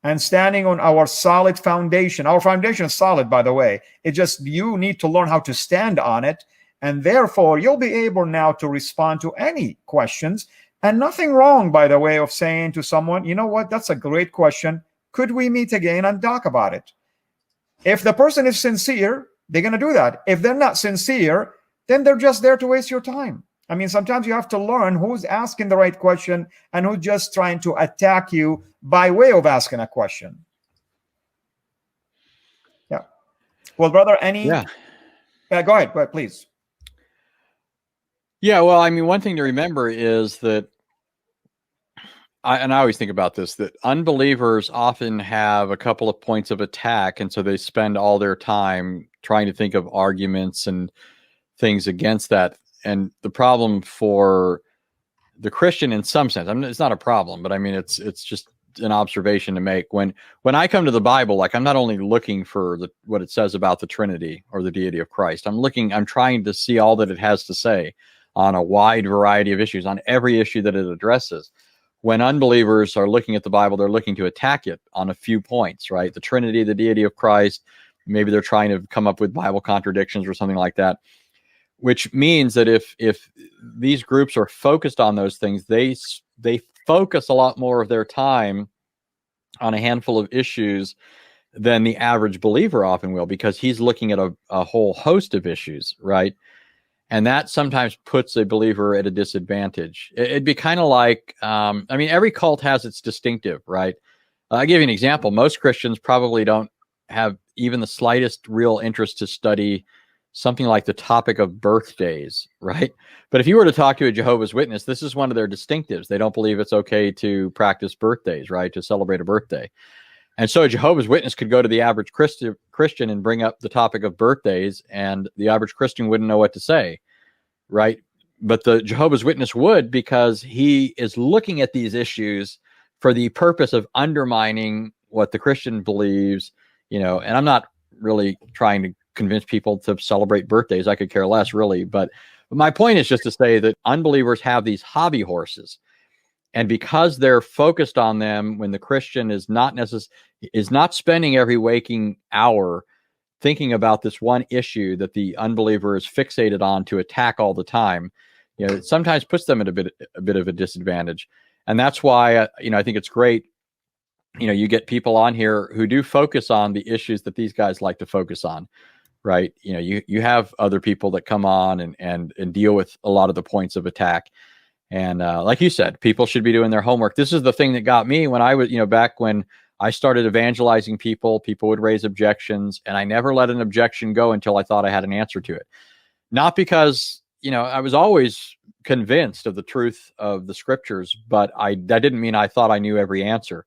and standing on our solid foundation. Our foundation is solid, by the way. It's just you need to learn how to stand on it. And therefore, you'll be able now to respond to any questions. And nothing wrong, by the way, of saying to someone, you know what, that's a great question. Could we meet again and talk about it? If the person is sincere, they're going to do that. If they're not sincere, then they're just there to waste your time. I mean, sometimes you have to learn who's asking the right question and who's just trying to attack you by way of asking a question. Yeah. Well, brother, Yeah. Go ahead, please. Yeah, well, I mean, one thing to remember is that, I always think about this, that unbelievers often have a couple of points of attack, and so they spend all their time trying to think of arguments and things against that. And the problem for the Christian, in some sense, I mean, it's not a problem, but I mean, it's just an observation to make. When I come to the Bible, like, I'm not only looking for what it says about the Trinity or the deity of Christ. I'm trying to see all that it has to say on a wide variety of issues, on every issue that it addresses. When unbelievers are looking at the Bible, they're looking to attack it on a few points, right? The Trinity, the deity of Christ. Maybe they're trying to come up with Bible contradictions or something like that, which means that if these groups are focused on those things, they focus a lot more of their time on a handful of issues than the average believer often will, because he's looking at a whole host of issues, right? And that sometimes puts a believer at a disadvantage. It'd be kind of like, I mean, every cult has its distinctive, right? I'll give you an example. Most Christians probably don't have even the slightest real interest to study something like the topic of birthdays, right? But if you were to talk to a Jehovah's Witness, this is one of their distinctives. They don't believe it's okay to practice birthdays, right? To celebrate a birthday. And so a Jehovah's Witness could go to the average Christian and bring up the topic of birthdays, and the average Christian wouldn't know what to say, right? But the Jehovah's Witness would, because he is looking at these issues for the purpose of undermining what the Christian believes, and I'm not really trying to convince people to celebrate birthdays. I could care less, really. But my point is just to say that unbelievers have these hobby horses. And because they're focused on them, when the Christian is not spending every waking hour thinking about this one issue that the unbeliever is fixated on to attack all the time, it sometimes puts them at a bit of a disadvantage. And that's why I think it's great. You get people on here who do focus on the issues that these guys like to focus on, right? You have other people that come on and deal with a lot of the points of attack. And like you said, people should be doing their homework. This is the thing that got me when I was, back when I started evangelizing people would raise objections, and I never let an objection go until I thought I had an answer to it. Not because, I was always convinced of the truth of the scriptures, but that didn't mean I thought I knew every answer.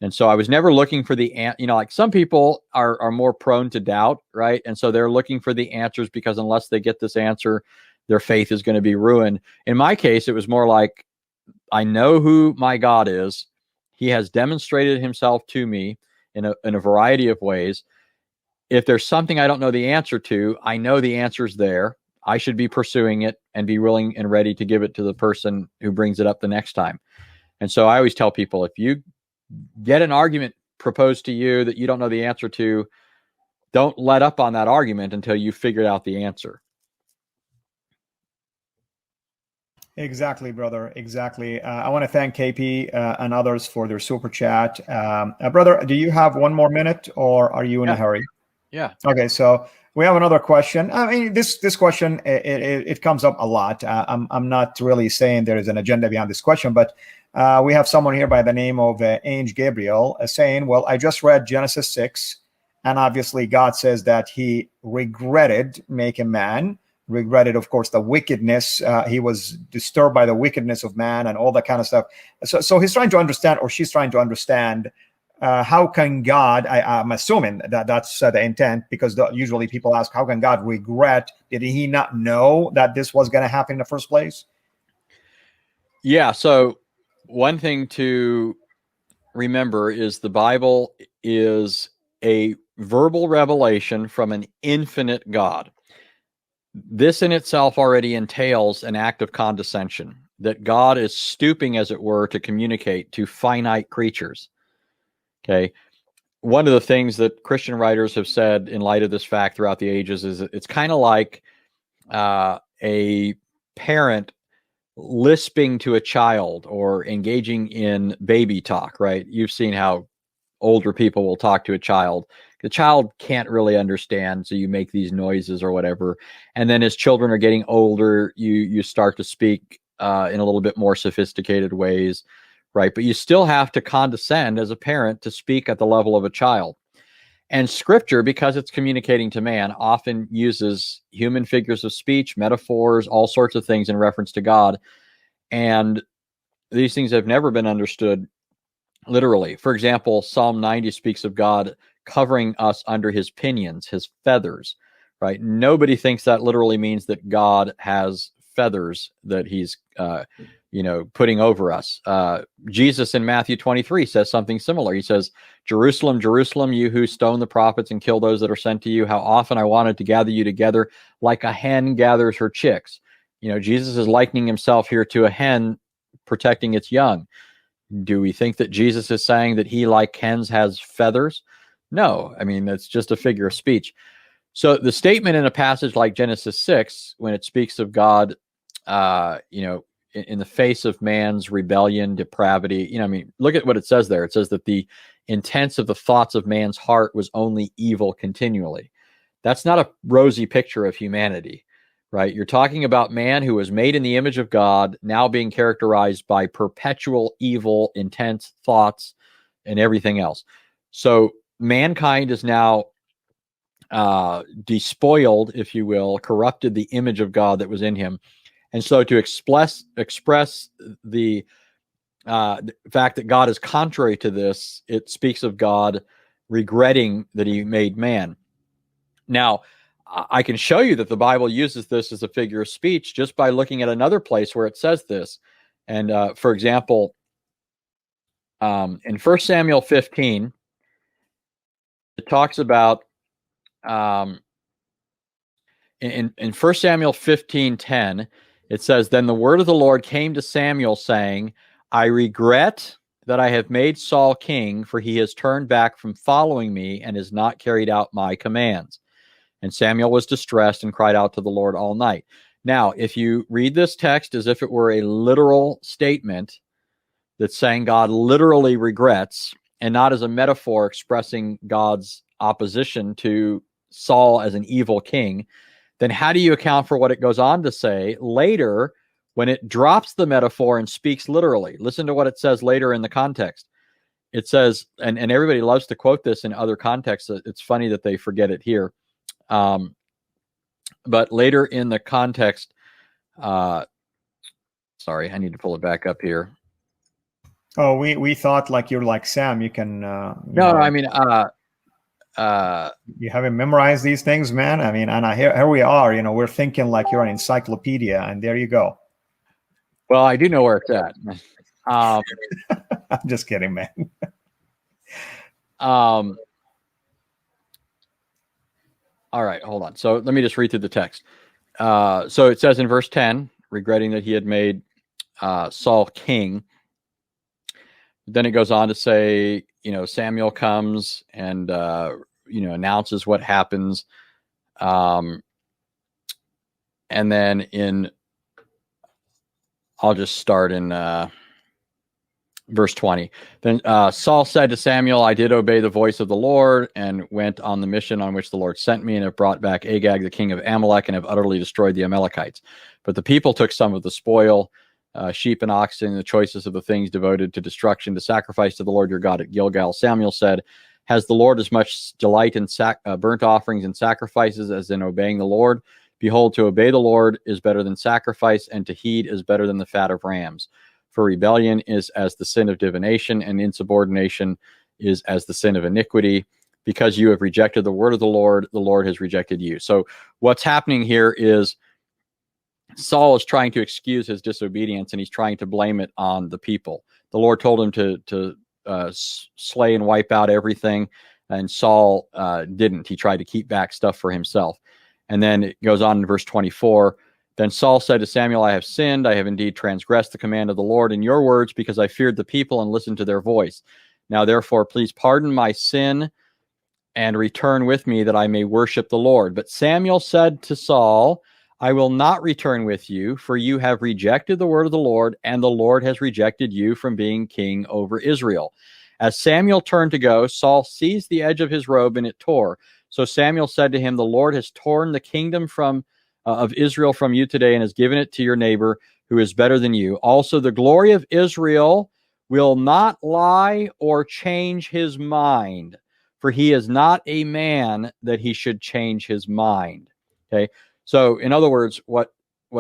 And so I was never looking for like some people are more prone to doubt, right? And so they're looking for the answers because unless they get this answer, their faith is going to be ruined. In my case, it was more like, I know who my God is. He has demonstrated himself to me in a variety of ways. If there's something I don't know the answer to, I know the answer's there. I should be pursuing it and be willing and ready to give it to the person who brings it up the next time. And so I always tell people, if you get an argument proposed to you that you don't know the answer to, don't let up on that argument until you figured out the answer. Exactly, brother. Exactly. I want to thank KP and others for their super chat. Brother, do you have one more minute, or are you in a hurry? Yeah. Okay, so we have another question. I mean, this question, it comes up a lot. I'm not really saying there is an agenda behind this question, but we have someone here by the name of Ange Gabriel saying, well, I just read Genesis 6, and obviously God says that he regretted making man. Regretted, of course, the wickedness. He was disturbed by the wickedness of man and all that kind of stuff. So he's trying to understand, or she's trying to understand, how can God, I'm assuming that's the intent, because usually people ask, how can God regret? Did he not know that this was going to happen in the first place? Yeah, so one thing to remember is the Bible is a verbal revelation from an infinite God. This in itself already entails an act of condescension, that God is stooping, as it were, to communicate to finite creatures. Okay. One of the things that Christian writers have said in light of this fact throughout the ages is it's kind of like a parent lisping to a child or engaging in baby talk, right? You've seen how older people will talk to a child. The child can't really understand, so you make these noises or whatever. And then as children are getting older, you start to speak in a little bit more sophisticated ways, right? But you still have to condescend as a parent to speak at the level of a child. And Scripture, because it's communicating to man, often uses human figures of speech, metaphors, all sorts of things in reference to God. And these things have never been understood literally. For example, Psalm 90 speaks of God covering us under his pinions, his feathers, right? Nobody thinks that literally means that God has feathers that he's, putting over us. Jesus in Matthew 23 says something similar. He says, Jerusalem, Jerusalem, you who stone the prophets and kill those that are sent to you, how often I wanted to gather you together like a hen gathers her chicks. Jesus is likening himself here to a hen protecting its young. Do we think that Jesus is saying that he, like hens, has feathers? No. I mean, that's just a figure of speech. So the statement in a passage like Genesis 6, when it speaks of God, in the face of man's rebellion, depravity, look at what it says there. It says that the intents of the thoughts of man's heart was only evil continually. That's not a rosy picture of humanity, right? You're talking about man who was made in the image of God, now being characterized by perpetual evil, intense thoughts, and everything else. So mankind is now despoiled, if you will, corrupted the image of God that was in him. And so to express the fact that God is contrary to this, it speaks of God regretting that he made man. Now, I can show you that the Bible uses this as a figure of speech just by looking at another place where it says this. And for example, in 1 Samuel 15, it talks about in 1 Samuel 15:10, it says, then the word of the Lord came to Samuel saying, I regret that I have made Saul king, for he has turned back from following me and has not carried out my commands. And Samuel was distressed and cried out to the Lord all night. Now, if you read this text as if it were a literal statement that's saying God literally regrets, and not as a metaphor expressing God's opposition to Saul as an evil king, then how do you account for what it goes on to say later when it drops the metaphor and speaks literally? Listen to what it says later in the context. It says, and everybody loves to quote this in other contexts. It's funny that they forget it here. But later in the context, sorry, I need to pull it back up here. Oh, we thought like you're like Sam. You can. No, I mean, you haven't memorized these things, man. I mean, and here we are. We're thinking like you're an encyclopedia, and there you go. Well, I do know where it's at. I'm just kidding, man. All right, hold on. So let me just read through the text. So it says in verse 10, regretting that he had made Saul king. Then it goes on to say, Samuel comes and, announces what happens. And then I'll just start in verse 20. Then Saul said to Samuel, I did obey the voice of the Lord and went on the mission on which the Lord sent me, and have brought back Agag, the king of Amalek, and have utterly destroyed the Amalekites. But the people took some of the spoil, sheep and oxen, the choicest of the things devoted to destruction, to sacrifice to the Lord your God at Gilgal. Samuel said, has the Lord as much delight in burnt offerings and sacrifices as in obeying the Lord? Behold, to obey the Lord is better than sacrifice, and to heed is better than the fat of rams. For rebellion is as the sin of divination, and insubordination is as the sin of iniquity. Because you have rejected the word of the Lord has rejected you. So what's happening here is Saul is trying to excuse his disobedience, and he's trying to blame it on the people. The Lord told him to slay and wipe out everything, and Saul didn't. He tried to keep back stuff for himself. And then it goes on in verse 24. Then Saul said to Samuel, I have sinned. I have indeed transgressed the command of the Lord in your words, because I feared the people and listened to their voice. Now, therefore, please pardon my sin and return with me, that I may worship the Lord. But Samuel said to Saul, I will not return with you, for you have rejected the word of the Lord, and the Lord has rejected you from being king over Israel. As Samuel turned to go, Saul seized the edge of his robe, and it tore. So Samuel said to him, the Lord has torn the kingdom of Israel from you today and has given it to your neighbor who is better than you. Also, the glory of Israel will not lie or change his mind, for he is not a man that he should change his mind. Okay. So in other words, what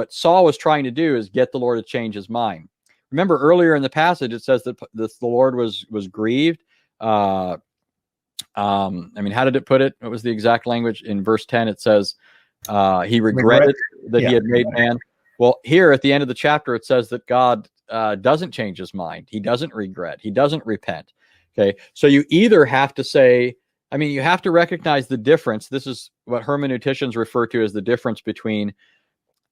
Saul was trying to do is get the Lord to change his mind. Remember earlier in the passage, it says that the Lord was grieved. I mean, how did it put it? What was the exact language? In verse 10, it says he regretted that he had made man. Well, here at the end of the chapter, it says that God doesn't change his mind. He doesn't regret. He doesn't repent. Okay. So you either have to say, I mean, you have to recognize the difference. This is what hermeneuticians refer to as the difference between,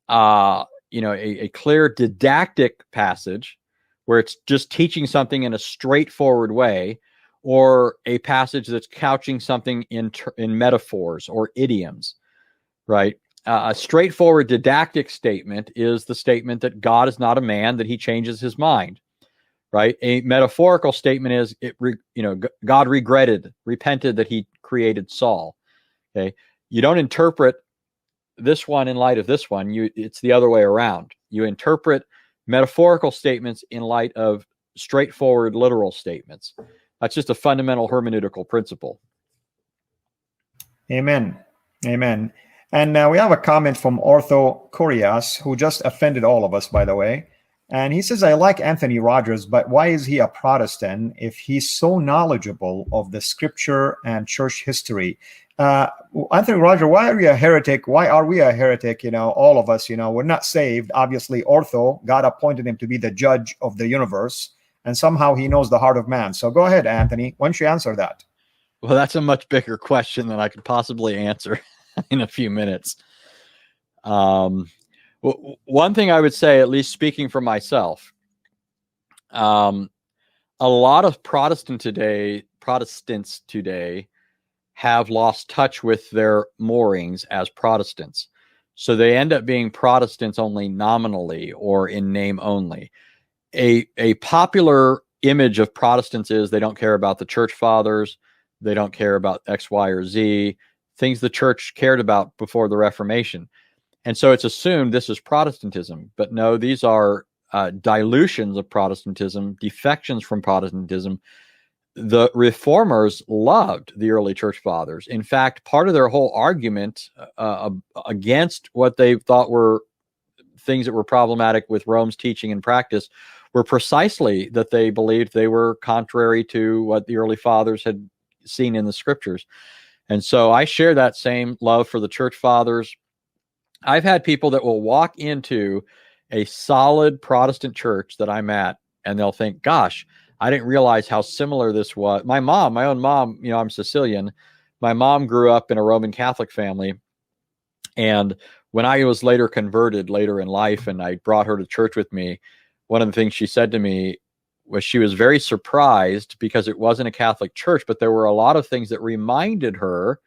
a clear didactic passage where it's just teaching something in a straightforward way, or a passage that's couching something in metaphors or idioms, right? A straightforward didactic statement is the statement that God is not a man, that he changes his mind, right? A metaphorical statement is, God repented that he created Saul, okay? You don't interpret this one in light of this one. It's the other way around. You interpret metaphorical statements in light of straightforward literal statements. That's just a fundamental hermeneutical principle. Amen. Amen. And we have a comment from Ortho Curias, who just offended all of us, by the way. And he says, I like Anthony Rogers, but why is he a Protestant if he's so knowledgeable of the scripture and church history? Anthony Rogers, why are you a heretic? Why are we a heretic? All of us, we're not saved. Obviously, Ortho, God appointed him to be the judge of the universe, and somehow he knows the heart of man. So go ahead, Anthony. Why don't you answer that? Well, that's a much bigger question than I could possibly answer in a few minutes. One thing I would say, at least speaking for myself, a lot of Protestants today have lost touch with their moorings as Protestants. So they end up being Protestants only nominally or in name only. A popular image of Protestants is they don't care about the church fathers. They don't care about X, Y, or Z, things the church cared about before the Reformation. And so it's assumed this is Protestantism. But no, these are dilutions of Protestantism, defections from Protestantism. The Reformers loved the early church fathers. In fact, part of their whole argument against what they thought were things that were problematic with Rome's teaching and practice were precisely that they believed they were contrary to what the early fathers had seen in the scriptures. And so I share that same love for the church fathers. I've had people that will walk into a solid Protestant church that I'm at, and they'll think, gosh, I didn't realize how similar this was. My own mom, I'm Sicilian. My mom grew up in a Roman Catholic family. And when I was later converted later in life and I brought her to church with me, one of the things she said to me was she was very surprised because it wasn't a Catholic church, but there were a lot of things that reminded her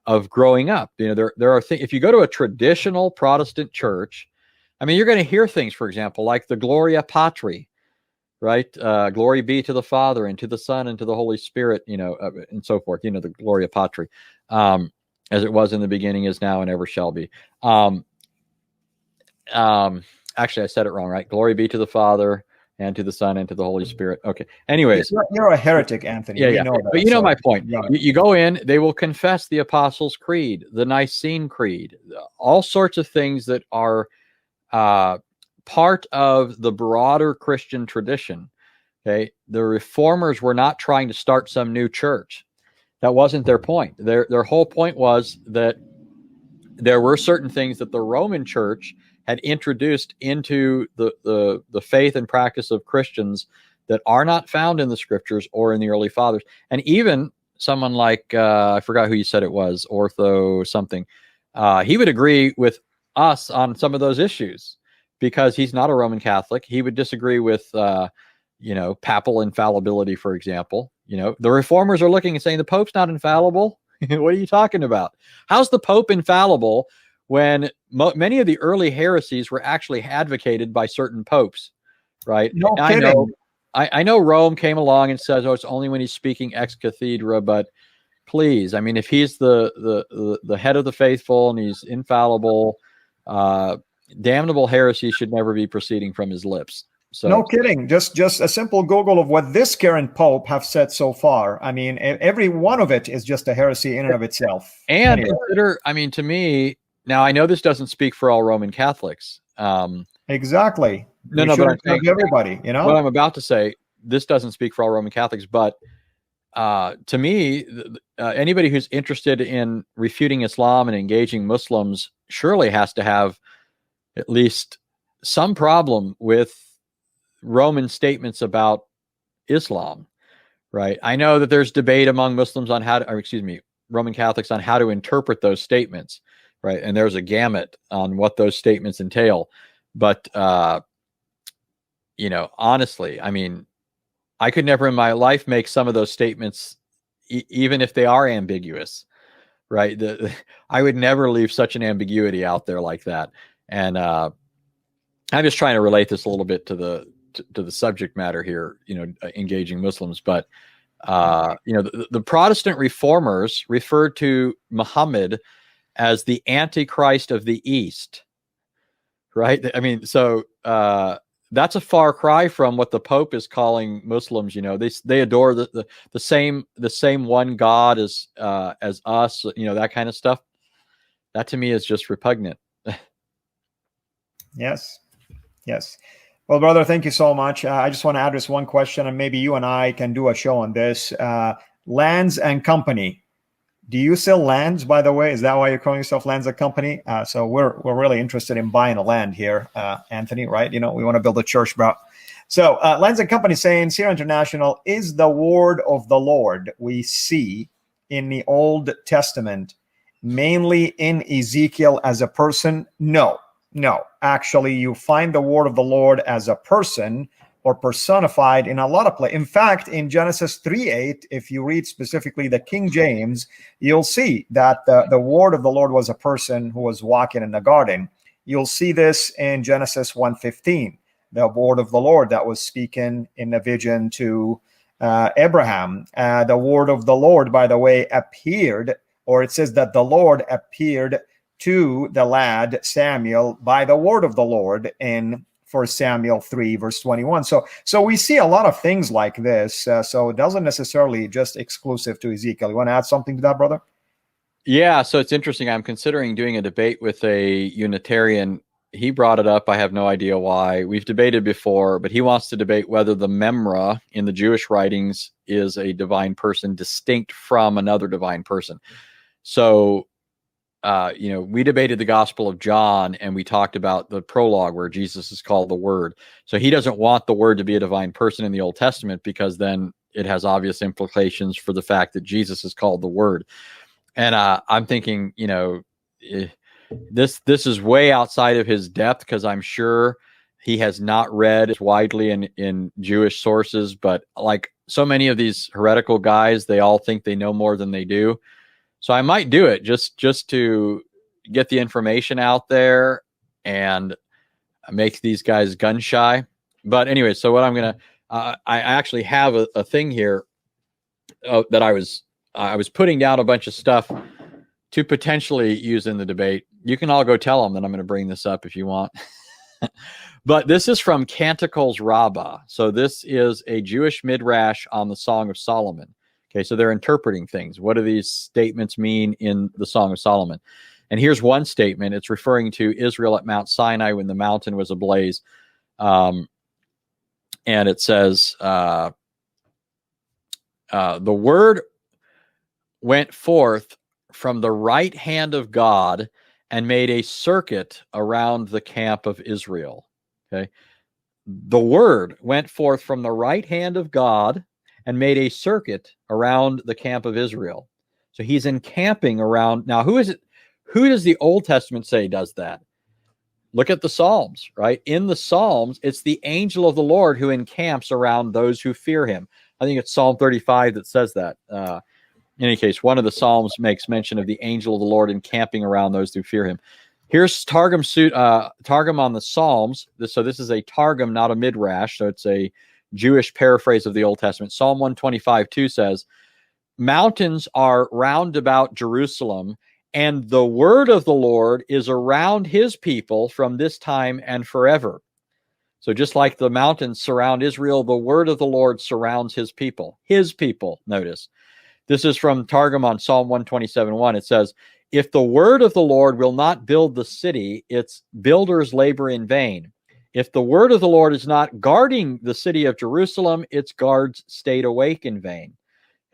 of growing up. There are things, if you go to a traditional Protestant church, you're going to hear things, for example, like the Gloria Patri, right? Glory be to the Father and to the Son and to the Holy Spirit, and so forth, the Gloria Patri, as it was in the beginning, is now, and ever shall be. Actually, I said it wrong, right? Glory be to the Father and to the Son and to the Holy Spirit. Okay. Anyways. You're a heretic, Anthony. Yeah. But you know my point. Yeah. You go in, they will confess the Apostles' Creed, the Nicene Creed, all sorts of things that are part of the broader Christian tradition. Okay. The Reformers were not trying to start some new church. That wasn't their point. Their whole point was that there were certain things that the Roman Church had introduced into the faith and practice of Christians that are not found in the scriptures or in the early fathers. And even someone like, I forgot who you said it was, Ortho something, he would agree with us on some of those issues because he's not a Roman Catholic. He would disagree with, papal infallibility, for example. The Reformers are looking and saying the Pope's not infallible. What are you talking about? How's the Pope infallible when many of the early heresies were actually advocated by certain popes, right? No kidding. I know Rome came along and says, oh, it's only when he's speaking ex cathedra, but please, I mean, if he's the head of the faithful and he's infallible, damnable heresy should never be proceeding from his lips. So, no kidding. Just a simple Google of what this current Pope have said so far. I mean, every one of it is just a heresy in and of itself. And consider, I mean, to me, now I know this doesn't speak for all Roman Catholics. Exactly. No, but I'm saying everybody, you know what I'm about to say. This doesn't speak for all Roman Catholics, but to me, anybody who's interested in refuting Islam and engaging Muslims surely has to have at least some problem with Roman statements about Islam, right? I know that there's debate among Muslims on how to, or excuse me, Roman Catholics on how to interpret those statements, right? And there's a gamut on what those statements entail. But, honestly, I mean, I could never in my life make some of those statements, even if they are ambiguous, right? I would never leave such an ambiguity out there like that. And I'm just trying to relate this a little bit to the subject matter here, engaging Muslims. But, the Protestant reformers referred to Muhammad as the Antichrist of the East, right? I mean, so that's a far cry from what the Pope is calling Muslims. They adore the same one God as us, that kind of stuff. That to me is just repugnant. Yes. Well, brother, thank you so much. I just want to address one question, and maybe you and I can do a show on this. Lands and Company. Do you sell lands, by the way? Is that why you're calling yourself Lands and Company? So we're really interested in buying a land here, Anthony, right? We want to build a church, bro. So Lands and Company saying, Sierra International is the word of the Lord we see in the Old Testament, mainly in Ezekiel as a person? No. Actually, you find the word of the Lord as a person or personified in a lot of places. In fact, in Genesis 3:8, if you read specifically the King James, you'll see that the word of the Lord was a person who was walking in the garden. You'll see this in Genesis 1:15, the word of the Lord that was speaking in the vision to Abraham. The word of the Lord, by the way, appeared, or it says that the Lord appeared to the lad Samuel by the word of the Lord in 1 Samuel 3 verse 21. So we see a lot of things like this. So it doesn't necessarily just exclusive to Ezekiel. You want to add something to that, brother? Yeah. So it's interesting. I'm considering doing a debate with a Unitarian. He brought it up. I have no idea why. We've debated before, but he wants to debate whether the Memra in the Jewish writings is a divine person distinct from another divine person. So we debated the Gospel of John, and we talked about the prologue where Jesus is called the Word. So he doesn't want the Word to be a divine person in the Old Testament, because then it has obvious implications for the fact that Jesus is called the Word. And I'm thinking, this is way outside of his depth, because I'm sure he has not read as widely in Jewish sources. But like so many of these heretical guys, they all think they know more than they do. So I might do it just to get the information out there and make these guys gun shy. But anyway, so what I'm going to, I actually have a thing here that I was putting down a bunch of stuff to potentially use in the debate. You can all go tell them that I'm going to bring this up if you want. But this is from Canticles Rabbah. So this is a Jewish midrash on the Song of Solomon. Okay, so they're interpreting things. What do these statements mean in the Song of Solomon? And here's one statement. It's referring to Israel at Mount Sinai when the mountain was ablaze. And it says, the word went forth from the right hand of God and made a circuit around the camp of Israel. Okay, the word went forth from the right hand of God and made a circuit around the camp of Israel. So he's encamping around. Now, who is it? Who does the Old Testament say does that? Look at the Psalms, right? In the Psalms, it's the angel of the Lord who encamps around those who fear him. I think it's Psalm 35 that says that. In any case, one of the Psalms makes mention of the angel of the Lord encamping around those who fear him. Here's Targum on the Psalms. So this is a Targum, not a midrash. So it's a Jewish paraphrase of the Old Testament. Psalm 125:2 says, mountains are round about Jerusalem, and the word of the Lord is around his people from this time and forever. So just like the mountains surround Israel, the word of the Lord surrounds his people. His people, notice. This is from Targum on Psalm 127:1. It says, if the word of the Lord will not build the city, its builders labor in vain. If the word of the Lord is not guarding the city of Jerusalem, its guards stayed awake in vain.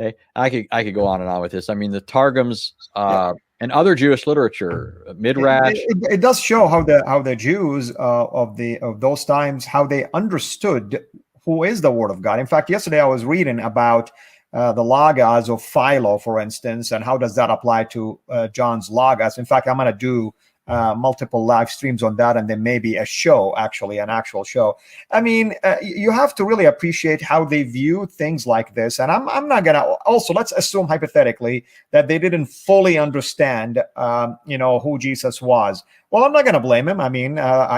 Okay, I could go on and on with this. I mean, the Targums and other Jewish literature, Midrash. It does show how the Jews of those times, how they understood who is the Word of God. In fact, yesterday I was reading about the Logos of Philo, for instance, and how does that apply to John's Logos. In fact, I'm going to do multiple live streams on that, and then maybe a show, actually, an actual show. I mean, you have to really appreciate how they view things like this. And I'm not going to, also, let's assume hypothetically that they didn't fully understand, who Jesus was. Well, I'm not going to blame him. I mean,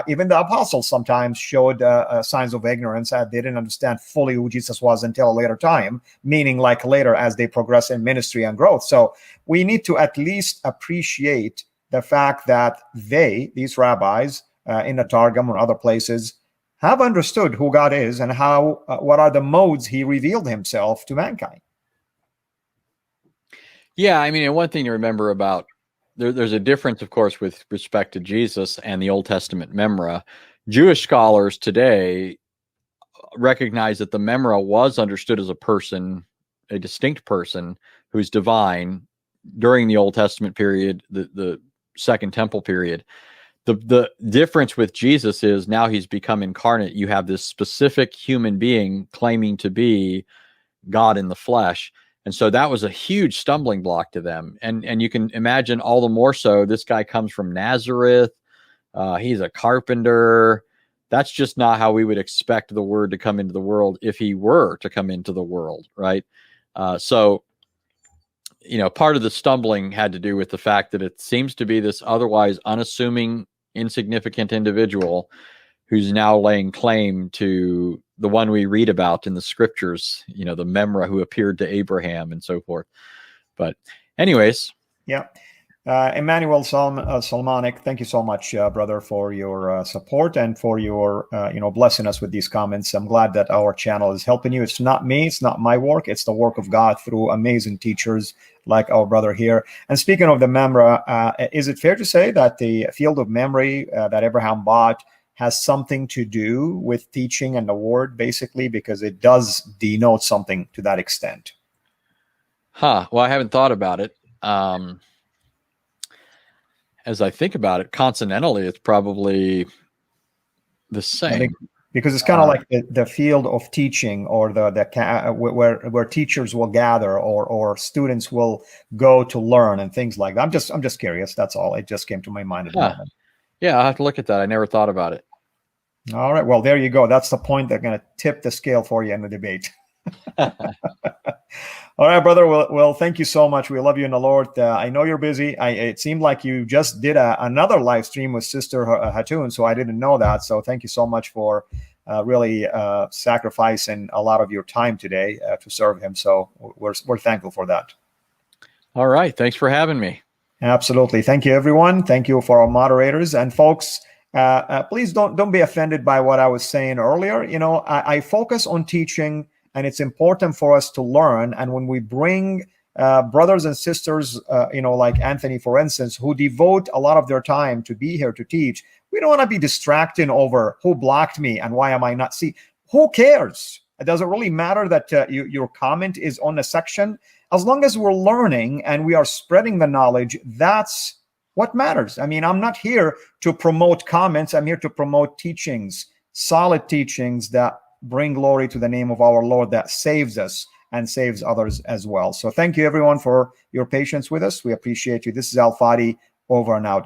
even the apostles sometimes showed signs of ignorance. They didn't understand fully who Jesus was until a later time, meaning like later as they progress in ministry and growth. So we need to at least appreciate the fact that these rabbis in the Targum or other places, have understood who God is and how what are the modes he revealed himself to mankind. Yeah, I mean, and one thing to remember about, there's a difference, of course, with respect to Jesus and the Old Testament Memra. Jewish scholars today recognize that the Memra was understood as a person, a distinct person who's divine during the Old Testament period, the Second Temple period. The difference with Jesus is now he's become incarnate. You have this specific human being claiming to be God in the flesh. And so that was a huge stumbling block to them. And you can imagine all the more so, this guy comes from Nazareth. He's a carpenter. That's just not how we would expect the word to come into the world if he were to come into the world, right? So part of the stumbling had to do with the fact that it seems to be this otherwise unassuming, insignificant individual who's now laying claim to the one we read about in the scriptures, the Memra who appeared to Abraham and so forth. But anyways. Yeah. Emmanuel Salmonic, thank you so much, brother, for your support and for your, blessing us with these comments. I'm glad that our channel is helping you. It's not me. It's not my work. It's the work of God through amazing teachers like our brother here. And speaking of the Memra, is it fair to say that the field of memory that Abraham bought has something to do with teaching and the word, basically, because it does denote something to that extent? Well, I haven't thought about it. As I think about it, consonantally, it's probably the same. Because it's kind of like the field of teaching, or where teachers will gather, or students will go to learn and things like that. I'm just curious. That's all. It just came to my mind at the moment. Yeah, I'll have to look at that. I never thought about it. All right. Well, there you go. That's the point that's going to tip the scale for you in the debate. All right, brother. Well, thank you so much. We love you in the Lord. I know you're busy. It seemed like you just did another live stream with Sister Hatun, so I didn't know that. So thank you so much for really sacrificing a lot of your time today to serve him. So we're thankful for that. All right. Thanks for having me. Absolutely. Thank you, everyone. Thank you for our moderators and folks. Please don't be offended by what I was saying earlier. I focus on teaching, and it's important for us to learn. And when we bring brothers and sisters, like Anthony, for instance, who devote a lot of their time to be here to teach, we don't want to be distracting over who blocked me and why am I not see. Who cares? It doesn't really matter that your comment is on a section. As long as we're learning and we are spreading the knowledge, that's what matters. I mean, I'm not here to promote comments. I'm here to promote teachings, solid teachings that bring glory to the name of our Lord, that saves us and saves others as well. So thank you, everyone, for your patience with us. We appreciate you. This is Fadi, over and out.